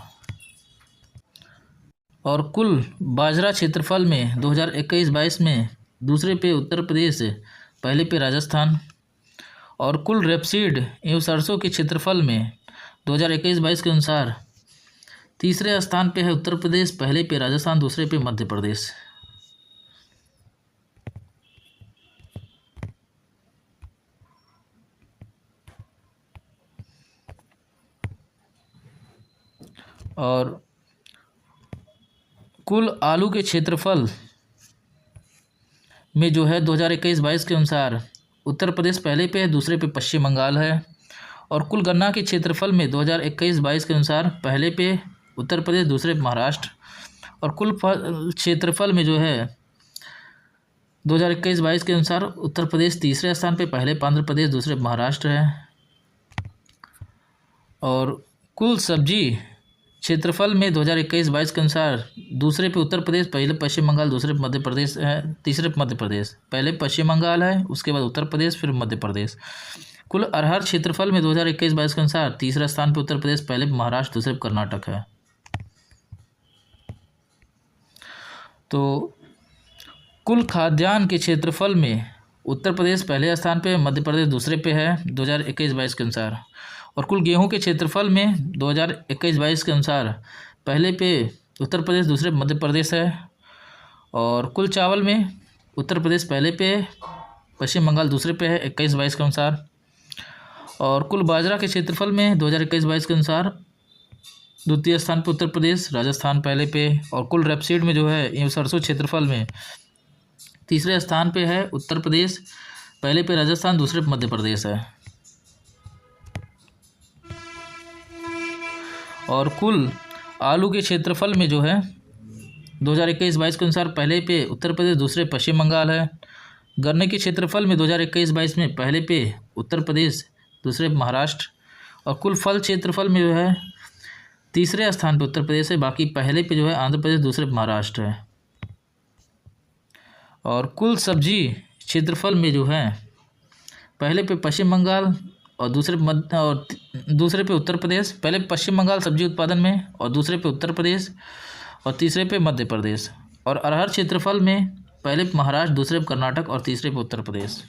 और कुल बाजरा क्षेत्रफल में 2021-22 में दूसरे पे उत्तर प्रदेश, पहले पे राजस्थान। और कुल रेपसीड एवं सरसों के क्षेत्रफल में 2021-22 के अनुसार तीसरे स्थान पे है उत्तर प्रदेश, पहले पे राजस्थान, दूसरे पे मध्य प्रदेश। और कुल आलू के क्षेत्रफल में जो है 2021-22 के अनुसार उत्तर प्रदेश पहले पे है, दूसरे पे पश्चिम बंगाल है। और कुल गन्ना के क्षेत्रफल में 2021-22 के अनुसार पहले पे उत्तर प्रदेश, दूसरे पे महाराष्ट्र। और कुल क्षेत्रफल में जो है 2021-22 के अनुसार उत्तर प्रदेश तीसरे स्थान पे, पहले पे आंध्र प्रदेश, दूसरे पे महाराष्ट्र है। और कुल सब्जी क्षेत्रफल में 2021-22 के अनुसार दूसरे पे उत्तर प्रदेश, पहले पश्चिम बंगाल, दूसरे पे मध्य प्रदेश है, तीसरे पे मध्य प्रदेश। पहले पश्चिम बंगाल है, उसके बाद उत्तर प्रदेश, फिर मध्य प्रदेश। कुल अरहर क्षेत्रफल में 2021-22 के अनुसार तीसरा स्थान पे उत्तर प्रदेश, पहले पे महाराष्ट्र, दूसरे पे कर्नाटक है। तो कुल खाद्यान्न के क्षेत्रफल में उत्तर प्रदेश पहले स्थान पे, मध्य प्रदेश दूसरे पे है 2021-22 के अनुसार। और कुल गेहूं के क्षेत्रफल में 2021-22 के अनुसार पहले पे उत्तर प्रदेश, दूसरे पे मध्य प्रदेश है। और कुल चावल में उत्तर प्रदेश पहले पे, पश्चिम बंगाल दूसरे पे है 21-22 के अनुसार। और कुल बाजरा के क्षेत्रफल में 2021-22 के अनुसार द्वितीय स्थान पर उत्तर प्रदेश, राजस्थान पहले पे। और कुल रेपसीड में जो है ये सरसों क्षेत्रफल में तीसरे स्थान पे है उत्तर प्रदेश, पहले पे राजस्थान, दूसरे पे मध्य प्रदेश है। और कुल आलू के क्षेत्रफल में जो है 2021-22 के अनुसार पहले पे उत्तर प्रदेश, दूसरे पश्चिम बंगाल है। गन्ने के क्षेत्रफल में 2021-22 में पहले पे उत्तर प्रदेश, दूसरे पे महाराष्ट्र। और कुल फल क्षेत्रफल में जो है तीसरे स्थान पे उत्तर प्रदेश है, बाकी पहले पे जो है आंध्र प्रदेश, दूसरे पे महाराष्ट्र है। और कुल सब्जी क्षेत्रफल में जो है पहले पे पश्चिम बंगाल और दूसरे पे उत्तर प्रदेश। पहले पश्चिम बंगाल सब्जी उत्पादन में, और दूसरे पे उत्तर प्रदेश, और तीसरे पे मध्य प्रदेश। और अरहर क्षेत्रफल में पहले पे महाराष्ट्र, दूसरे पे कर्नाटक, और तीसरे पे उत्तर प्रदेश।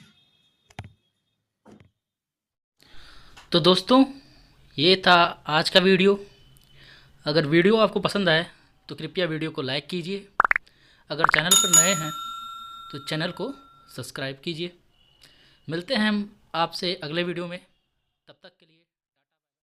तो दोस्तों ये था आज का वीडियो। अगर वीडियो आपको पसंद आए तो कृपया वीडियो को लाइक कीजिए। अगर चैनल पर नए हैं तो चैनल को सब्सक्राइब कीजिए। मिलते हैं हम आपसे अगले वीडियो में, तब तक के लिए।